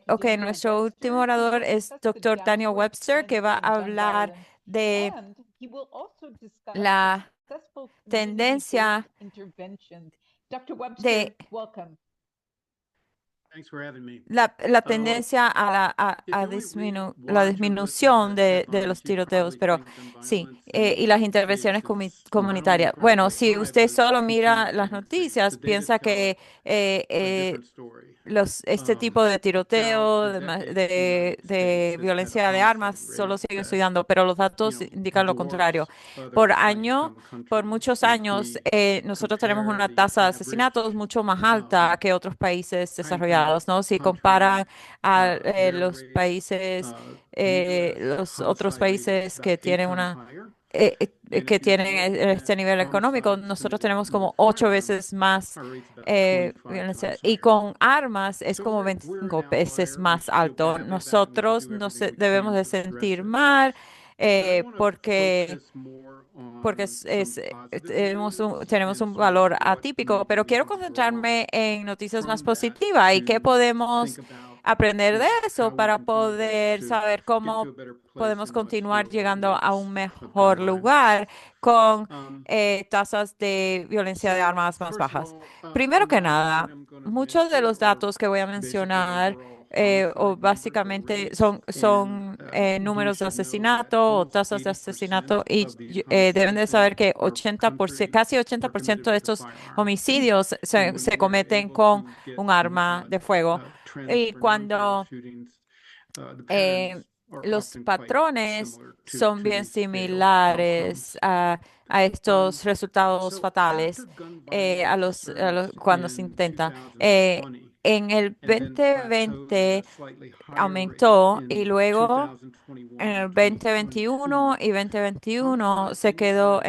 Ok, nuestro último orador es doctor Daniel Webster, que va a hablar de la tendencia de la tendencia a la disminución de los tiroteos, pero sí, y las intervenciones comunitarias. Bueno, si usted solo mira las noticias, piensa que este tipo de tiroteo, de violencia de armas, solo sigue sucediendo, pero los datos indican lo contrario. Por año, por muchos años, nosotros tenemos una tasa de asesinatos mucho más alta que otros países desarrollados, ¿no? Si comparan a los otros países que tienen que tienen este nivel económico, nosotros tenemos como 8 veces más violencia. Y con armas es como 25 veces más alto. Nosotros debemos de sentir mal porque tenemos un valor atípico, pero quiero concentrarme en noticias más positivas y qué podemos aprender de eso para poder saber cómo podemos continuar llegando a un mejor lugar con tasas de violencia de armas más bajas. Primero que nada, muchos de los datos que voy a mencionar o básicamente son números de asesinato o tasas de asesinato y deben de saber que 80%, casi 80% de estos homicidios se cometen con un arma de fuego. Y cuando eh, los patrones son bien similares a estos resultados fatales cuando se intenta. En el 2020 aumentó y luego en el 2021 y 2021 se quedó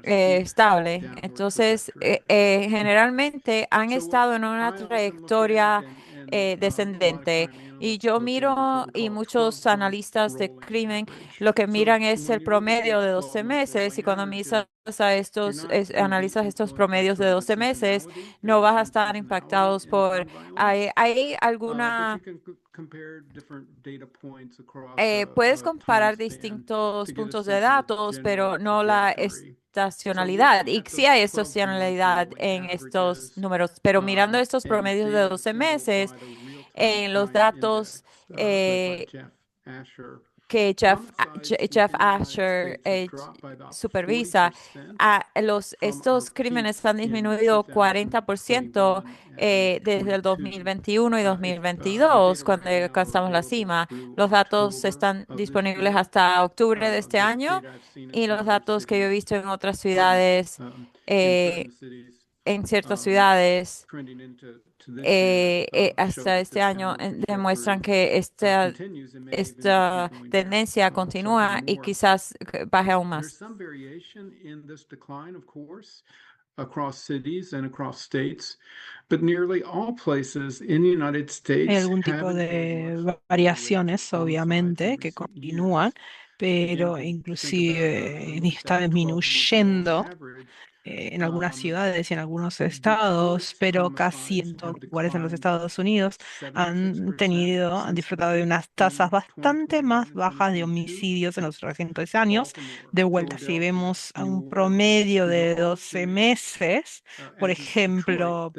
estable. Entonces, generalmente han estado en una trayectoria descendente. Y yo miro, y muchos analistas de crimen lo que miran es el promedio de 12 meses. Y cuando analizas estos promedios de 12 meses, no vas a estar impactados hay alguna puedes comparar distintos puntos de datos, pero no la estacionalidad. Y sí hay estacionalidad en estos números, pero mirando estos promedios de 12 meses, en los datos que Jeff Asher supervisa, estos crímenes han disminuido 40% desde el 2021 y 2022, cuando alcanzamos la cima. Los datos están disponibles hasta octubre de este año y los datos que yo he visto en otras ciudades, en ciertas ciudades, hasta este año demuestran que esta tendencia continúa y quizás baje aún más. Across cities and across states, but nearly all places in the United States Hay algún tipo de variaciones, obviamente, que continúan, pero inclusive está disminuyendo en algunas ciudades y en algunos estados, pero casi en todos los lugares en los Estados Unidos han disfrutado de unas tasas bastante más bajas de homicidios en los recientes años. De vuelta, si vemos a un promedio de 12 meses, por ejemplo,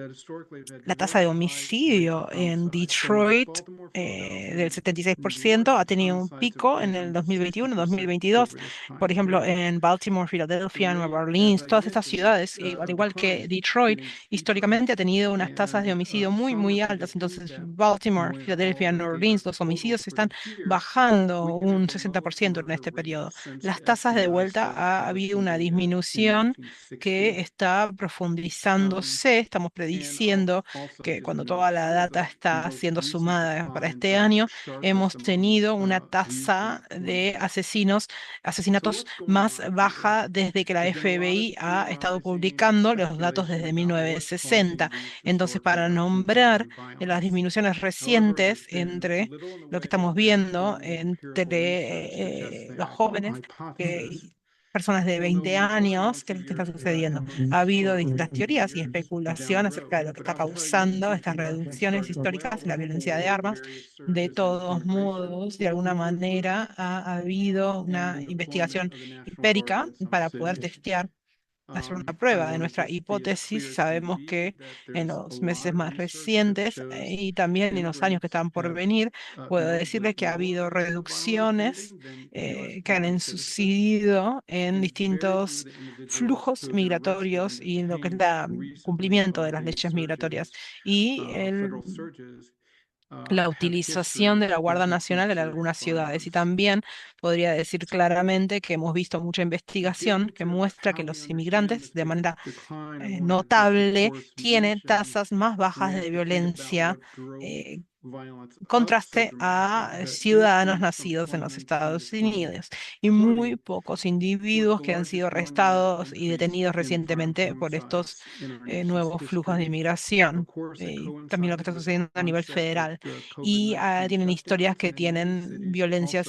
la tasa de homicidio en Detroit del 76% ha tenido un pico en el 2021-2022. Por ejemplo, en Baltimore, Filadelfia, Nueva Orleans, todas estas ciudades, al igual que Detroit, históricamente ha tenido unas tasas de homicidio muy, muy altas. Entonces, Baltimore, Filadelfia, Nueva Orleans, los homicidios están bajando un 60% en este periodo. Las tasas de vuelta ha habido una disminución que está profundizándose. Estamos prediciendo que cuando toda la data está siendo sumada para este año, hemos tenido una tasa de asesinatos más baja desde que la FBI ha estado publicando los datos desde 1960. Entonces, para nombrar las disminuciones recientes entre lo que estamos viendo entre los jóvenes personas de 20 años, ¿qué es lo que está sucediendo? Ha habido distintas teorías y especulación acerca de lo que está causando estas reducciones históricas en la violencia de armas. De todos modos, de alguna manera ha habido una investigación empírica para poder testear, hacer una prueba de nuestra hipótesis. Sabemos que en los meses más recientes y también en los años que están por venir, puedo decirles que ha habido reducciones que han sucedido en distintos flujos migratorios y en lo que es el cumplimiento de las leyes migratorias. Y la utilización de la Guardia Nacional en algunas ciudades. Y también podría decir claramente que hemos visto mucha investigación que muestra que los inmigrantes, de manera notable, tienen tasas más bajas de violencia contraste a ciudadanos nacidos en los Estados Unidos y muy pocos individuos que han sido arrestados y detenidos recientemente por estos nuevos flujos de inmigración. También lo que está sucediendo a nivel federal. Y tienen historias que tienen violencia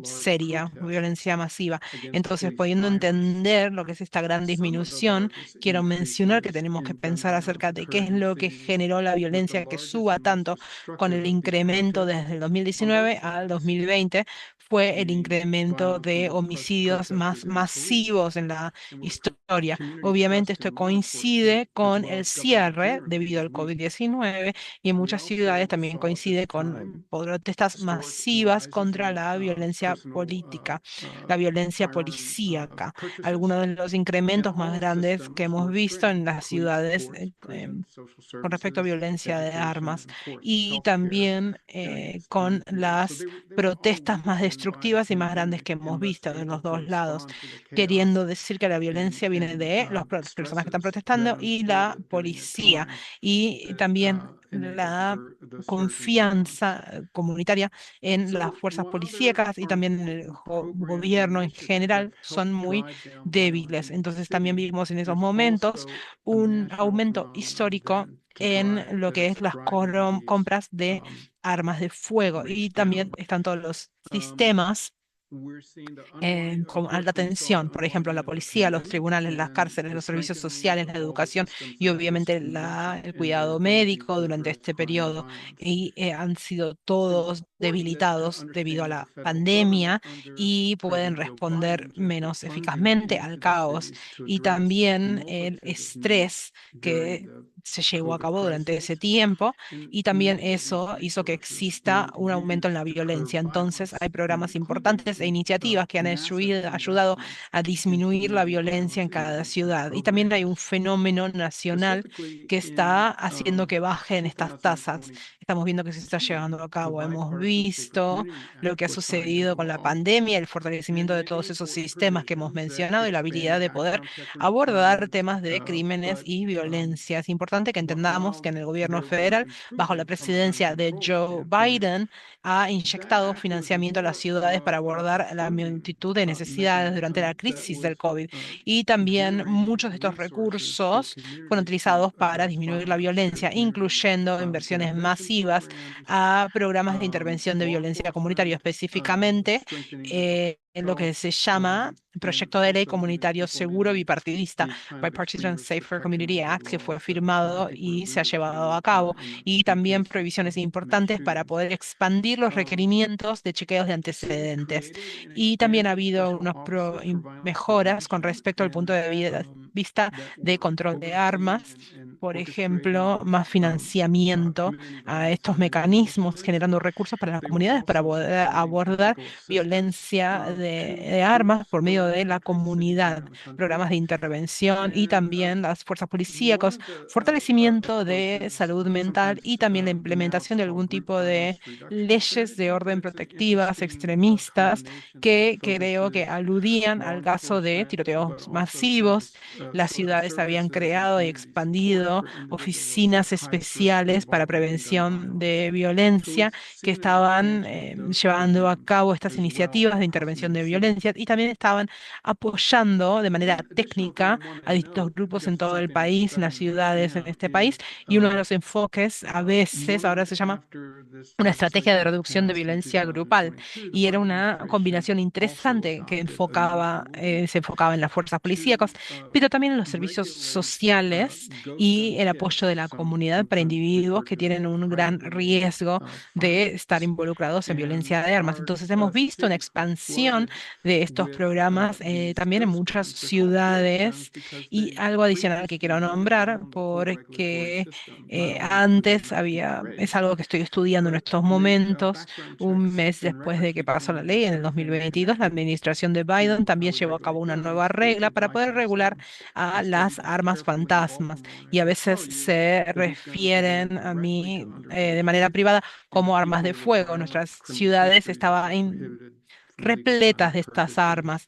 seria, violencia masiva. Entonces, pudiendo entender lo que es esta gran disminución, quiero mencionar que tenemos que pensar acerca de qué es lo que generó la violencia que suba tanto con el incremento desde el 2019 al 2020. fue el the incremento violence de among homicidios más protesters and police. masivos en la And what historia. community Obviamente trust esto in law enforcement, coincide as con well el as government cierre debido hierarchies, al weak. COVID-19 y en We muchas ciudades also también saw at this coincide time con protestas historic masivas rises contra in la violencia personal política, la violencia firearm policíaca. purchases, Algunos de los and incrementos más all grandes que systems hemos were visto en strained: las police, ciudades courts, prisons, social con respecto a services, violencia de education, armas and of course, y healthcare también against con unemployment. So las they were all protestas más weakened by a destructivas y más grandes pandemic que hemos and thus visto de able los to dos lados, respond to the chaos queriendo decir que la violencia viene de las personas que están stresses that protestando y la unfolded during that policía time y that también enabled la the surge in violence. confianza comunitaria en las So fuerzas while there policíacas y are también en el programs and gobierno en initiatives that general help son muy drive down violence débiles. in the Entonces también city, vivimos en esos there's momentos also a un national aumento phenomenon histórico then to en drive lo that que is es las driving these compras de armas de fuego y rates también down. están todos los Um, sistemas we're seeing the unwind con of what alta we saw the tensión, por ejemplo, la unwinding of the policía, los pandemic tribunales, las and cárceles, the los servicios strengthening sociales, la of all the educación systems y that I just obviamente mentioned el and their cuidado ability médico to durante address este crime and periodo violence. y han sido It's todos important to debilitados debido a understand that the la federal government pandemia under y pueden President Joe responder Biden just put menos funding eficazmente al into the caos cities to y address a también el multitude of needs estrés during que the se llevó a COVID cabo durante ese crisis. tiempo And y también many of these eso hizo que resources exista were un aumento en used la to curb violencia. Entonces hay violence, programas including importantes e iniciativas que han massive ayudado investments a in disminuir la community violencia violence en cada intervention ciudad. Y también hay un programs. fenómeno nacional Specifically que in está haciendo que bajen estas tasas. Estamos viendo que se está 2022, llevando a the cabo. Hemos Bipartisan Safer visto Community lo Act que ha was signed into sucedido con la law, pandemia, el and fortalecimiento de it todos aimed esos for sistemas que hemos provisions that mencionado y la expand habilidad de poder background check abordar temas requirements, de crímenes but y violencia. Es importante que entendamos que while en el gobierno there were federal, bajo la improvements from a gun presidencia de control Joe standpoint, Biden, ha that inyectado act was financiamiento a las more ciudades para a abordar la funding multitud de necesidades durante la mechanism that crisis del was COVID. Y también generating muchos de estos resources for recursos fueron communities to utilizados para address disminuir la violence in their violencia, communities. incluyendo inversiones Intervention masivas programs, a programas de intervención de law violencia comunitaria, enforcement, específicamente strengthening of en lo que health, se llama and Proyecto de Ley also even Comunitario Seguro implementing Bipartidista, the kind of Bipartisan extreme risk Safer protection Community order Act, que fue laws that I firmado think we're y se ha alluding llevado to a cabo, in y in también case provisiones of mass importantes para shootings. poder expandir los Um, requerimientos de chequeos de City antecedentes. created and Y también ha expanded habido special unas offices for violence mejoras con prevention respecto al punto and de vista that de were control de overseeing armas. and Por orchestrating ejemplo, más financiamiento community a violence estos intervention mecanismos, initiatives. generando recursos para las They were comunidades para also poder supporting abordar technical assistance violencia to de armas troops por medio over de la 100 cities comunidad, around the country. programas de intervención y And también las fuerzas one policíacas, of the fortalecimiento de approaches, salud mental y sometimes también la now implementación de called algún group tipo de violence reduction leyes de strategies, but orden it's an protectivas interesting extremistas combination that que creo que focuses aludían law al caso de enforcement, but tiroteos also masivos. says Las sort of ciudades habían services and creado y community support expandido for individuals at oficinas highest risk of especiales para involvement in gun prevención violence. de So violencia we've que seen an estaban expansion of those llevando a programs cabo estas as well iniciativas de across intervención many de violencia cities. y también estaban apoyando de manera One additional thing I técnica want to a distintos note, grupos en just todo el something that's país, en better las ciudades, en understand, este país, is y uno de los enfoques a veces one ahora of se llama after this una estrategia de legislation was reducción de passed in violencia grupal 2022, the y era Biden una administration combinación also interesante que adopted a new rule se enfocaba en las fuerzas policíacas, to pero también en los servicios regulate sociales ghost y gun el apoyo de kits, la comunidad para sometimes individuos referred que to as tienen un gran privately riesgo de estar financed. involucrados en And violencia de armas. our Entonces hemos visto una cities have expansión flooded de estos with programas these también en ghost muchas guns. They're called ghost guns ciudades because y they've algo adicional que previously quiero went nombrar around the full regulatory porque system, not only through the antes emergency es rates, algo que estoy estudiando en but estos make momentos. background Un checks mes and después record de que pasó keeping la and ley, en el everything 2022, la connected administración de Biden to how también we llevó a cabo regulate una guns. nueva They regla did para poder bypass regular them. I a studied las this armas carefully in fantasmas Baltimore, and y I a can veces tell you se that these guns go refieren a directly mí to de manera underage privada and como armas de people with fuego. violent Nuestras criminal ciudades histories, which are estaban prohibited from legal repletas de estas purchasing. armas.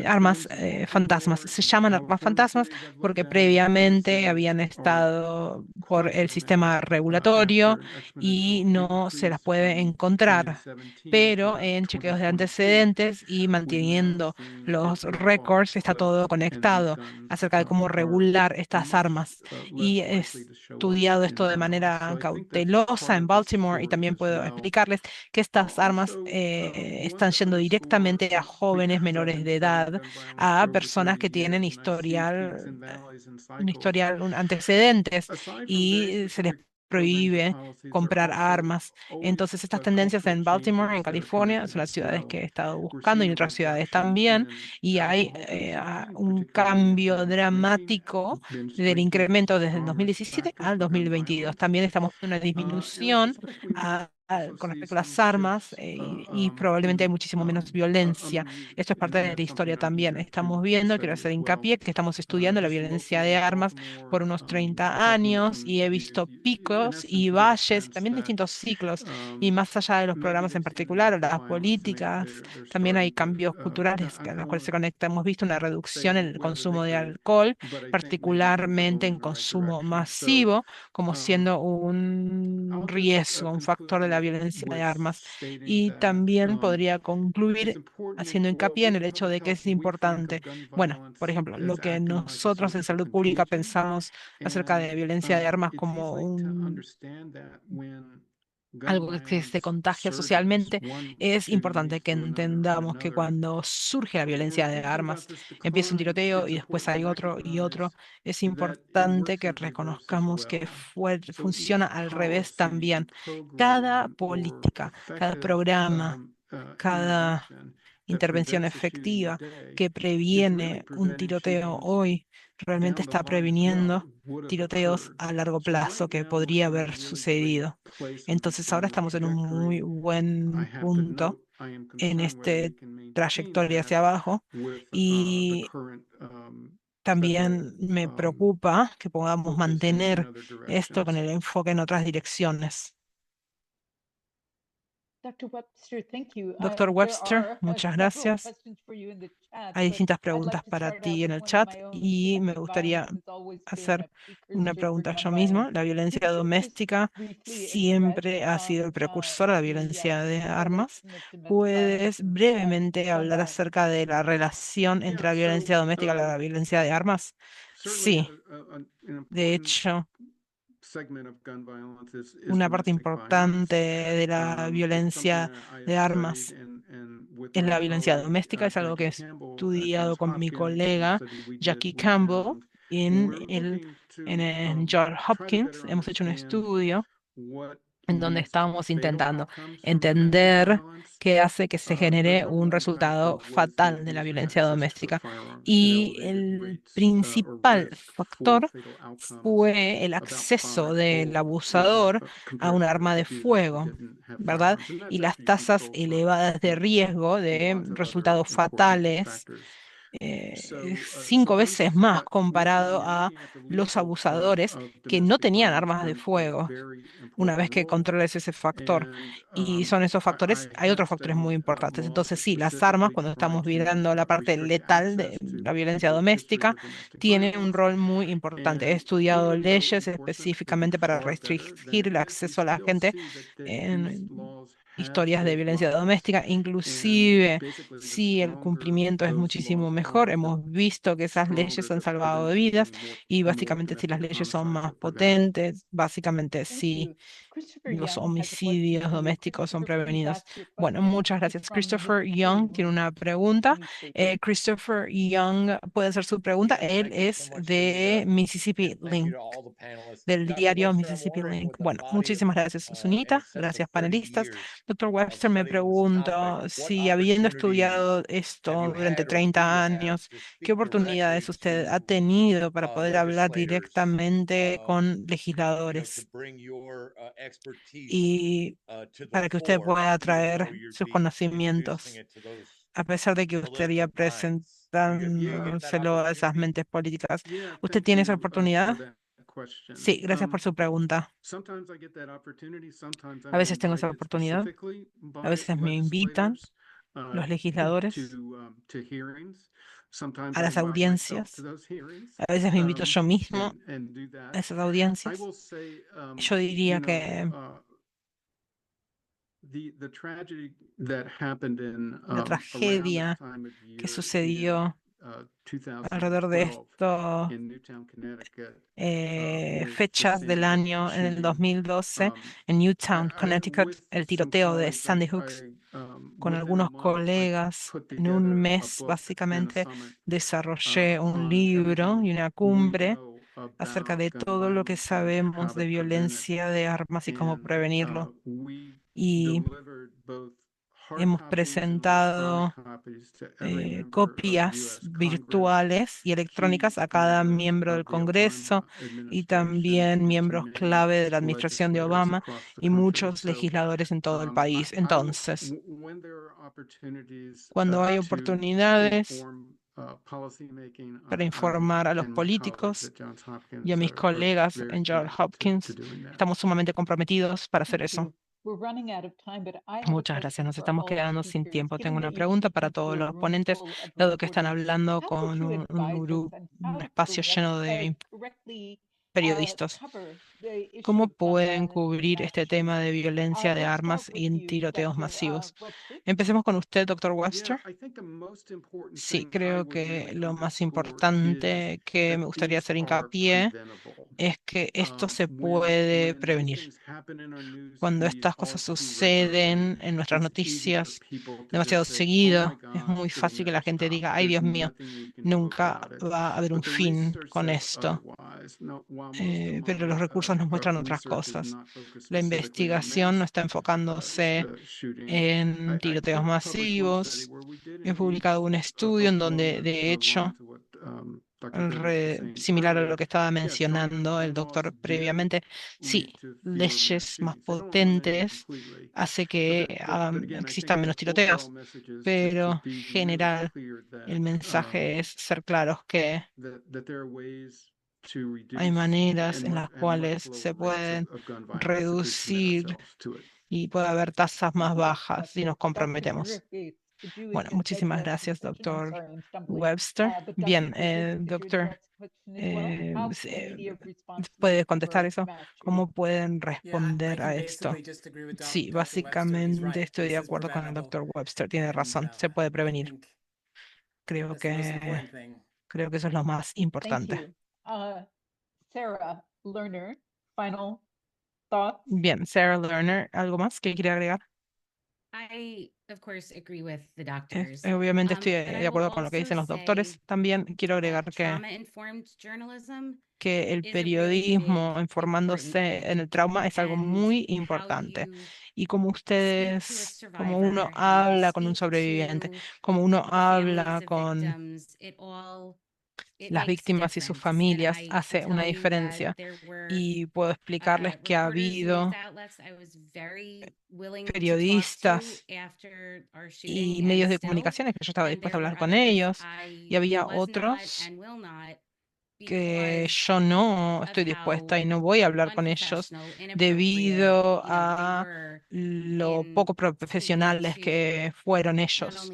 Armas Depends in fantasmas. Baltimore Se and llaman armas California fantasmas cities I've lived porque in. previamente Cities habían are estado por close el to the max sistema regulatorio after an y exponential no se las increase puede from encontrar. 2017 Pero to en chequeos de 2022. antecedentes y We've now manteniendo seen a los drop-off récords, está todo and these conectado guns acerca de cómo are regular estas much armas. Y less he likely to show up estudiado in esto de violence. So manera I think that's cautelosa part en of the Baltimore y story también as puedo well. explicarles que estas armas Also, están one yendo underscore, directamente a jóvenes because I've menores been de studying edad, gun violence a for over personas 30 que tienen years, and I see peaks and valleys and un cycles. historial, antecedentes Aside from very y se les specific prohíbe comprar armas. Entonces, estas tendencias en Baltimore, en California, son las ciudades que he estado buscando y en otras ciudades también. Y hay un cambio dramático del incremento desde el 2017 al 2022. También estamos viendo una disminución con respecto a las armas y probablemente hay muchísimo menos violencia. Esto es parte de la historia también. Estamos viendo, quiero hacer hincapié, que estamos estudiando la violencia de armas por unos 30 años y he visto picos y valles, también distintos ciclos. Y más allá de los programas en particular o las políticas, también hay cambios culturales a los cuales se conecta. Hemos visto una reducción en el consumo de alcohol, particularmente en consumo masivo, como siendo un riesgo, un factor de la violencia de armas. Y también podría concluir haciendo hincapié en el hecho de que es importante, bueno, por ejemplo, lo que nosotros en salud pública pensamos acerca de violencia de armas como algo que se contagia socialmente, es importante que entendamos que cuando surge la violencia de armas, empieza un tiroteo y después hay otro y otro, es importante que reconozcamos que funciona al revés también. Cada política, cada programa, cada intervención efectiva que previene un tiroteo hoy realmente está previniendo tiroteos a largo plazo que podría haber sucedido. Entonces ahora estamos en un muy buen punto en este trayectoria hacia abajo y también me preocupa que podamos mantener esto con el enfoque en otras direcciones. Doctor Webster, muchas gracias. Hay distintas preguntas para ti en el chat y me gustaría hacer una pregunta yo misma. La violencia doméstica siempre ha sido el precursor a la violencia de armas. ¿Puedes brevemente hablar acerca de la relación entre la violencia doméstica y la violencia de armas? Sí, de hecho, una parte importante de la violencia de armas en la violencia doméstica es algo que he estudiado con mi colega Jackie Campbell en Johns Hopkins. Hemos hecho un estudio en donde estábamos intentando entender qué hace que se genere un resultado fatal de la violencia doméstica. Y el principal factor fue el acceso del abusador a un arma de fuego, ¿verdad? Y las tasas elevadas de riesgo de resultados fatales, 5 veces más comparado a los abusadores que no tenían armas de fuego una vez que controles ese factor. Y son esos factores, hay otros factores muy importantes. Entonces, sí, las armas, cuando estamos viendo la parte letal de la violencia doméstica, tienen un rol muy importante. He estudiado leyes específicamente para restringir el acceso a la gente en historias de violencia doméstica, inclusive si el cumplimiento es muchísimo mejor. Hemos visto que esas leyes han salvado vidas y básicamente si las leyes son más potentes, básicamente sí los homicidios domésticos son prevenidos. Bueno, muchas gracias. Christopher Young tiene una pregunta. Christopher Young puede hacer su pregunta. Él es de Mississippi Link, del diario Mississippi Link. Bueno, muchísimas gracias, Sunita. Gracias, panelistas. Doctor Webster, me pregunto si habiendo estudiado esto durante 30 años, ¿qué oportunidades usted ha tenido para poder hablar directamente con legisladores y para que usted pueda traer sus conocimientos, a pesar de que usted estaría presentándoselo a esas mentes políticas? ¿Usted tiene esa oportunidad? Sí, gracias por su pregunta. A veces tengo esa oportunidad, a veces me invitan los legisladores a las audiencias, a veces me invito yo mismo a esas audiencias. Yo diría que la tragedia que sucedió alrededor de esto, fechas del año en el 2012 en Newtown, Connecticut, el tiroteo de Sandy Hook, con algunos colegas, en un mes básicamente desarrollé un libro y una cumbre acerca de todo lo que sabemos de violencia de armas y cómo prevenirlo. Y hemos presentado copias virtuales y electrónicas a cada miembro del Congreso y también miembros clave de la administración de Obama y muchos legisladores en todo el país. Entonces, cuando hay oportunidades para informar a los políticos y a mis colegas en Johns Hopkins, estamos sumamente comprometidos para hacer eso. Muchas gracias. Nos estamos quedando sin tiempo. Tengo una pregunta para todos los ponentes, dado que están hablando con un espacio lleno de periodistas. ¿Cómo pueden cubrir este tema de violencia de armas y tiroteos masivos? Empecemos con usted, doctor Webster. Sí, creo que lo más importante que me gustaría hacer hincapié es que esto se puede prevenir. Cuando estas cosas suceden en nuestras noticias demasiado seguido, es muy fácil que la gente diga, ay Dios mío, nunca va a haber un fin con esto. Pero los recursos nos muestran otras cosas. La investigación no está enfocándose en tiroteos masivos. He publicado un estudio en donde, de hecho, similar a lo que estaba mencionando el doctor previamente, sí, leyes más potentes hace que existan menos tiroteos, pero en general el mensaje es ser claros que hay maneras en las cuales se pueden reducir y puede haber tasas más bajas si nos comprometemos. Bueno, muchísimas gracias, doctor Webster. Bien, doctor, ¿puede contestar eso? ¿Cómo pueden responder a esto? Sí, básicamente estoy de acuerdo con el doctor Webster. Tiene razón, se puede prevenir. Creo que eso es lo más importante. Sarah Lerner, final thoughts. Bien, Sarah Lerner, ¿algo más que quiere agregar? Obviamente estoy de acuerdo con lo que dicen los doctores. También quiero agregar que el periodismo informándose en el trauma es algo muy importante. Y como ustedes, como uno habla con un sobreviviente, como uno habla con las víctimas y sus familias, hace una diferencia. Y puedo explicarles que ha habido periodistas y medios de comunicaciones que yo estaba dispuesta a hablar con ellos, y había otros que yo no estoy dispuesta y no voy a hablar con ellos debido a lo poco profesionales que fueron ellos,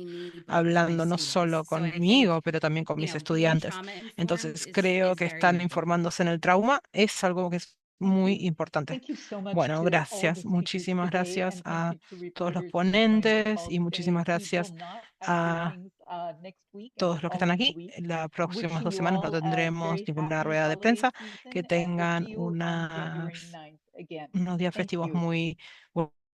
hablando no solo conmigo, pero también con mis estudiantes. Entonces creo que estar informándose en el trauma es algo que es muy importante. Bueno, gracias. Muchísimas gracias a todos los ponentes y muchísimas gracias a todos los que están aquí. Las próximas 2 semanas no tendremos ninguna rueda de prensa. Que tengan unos días festivos muy buenos.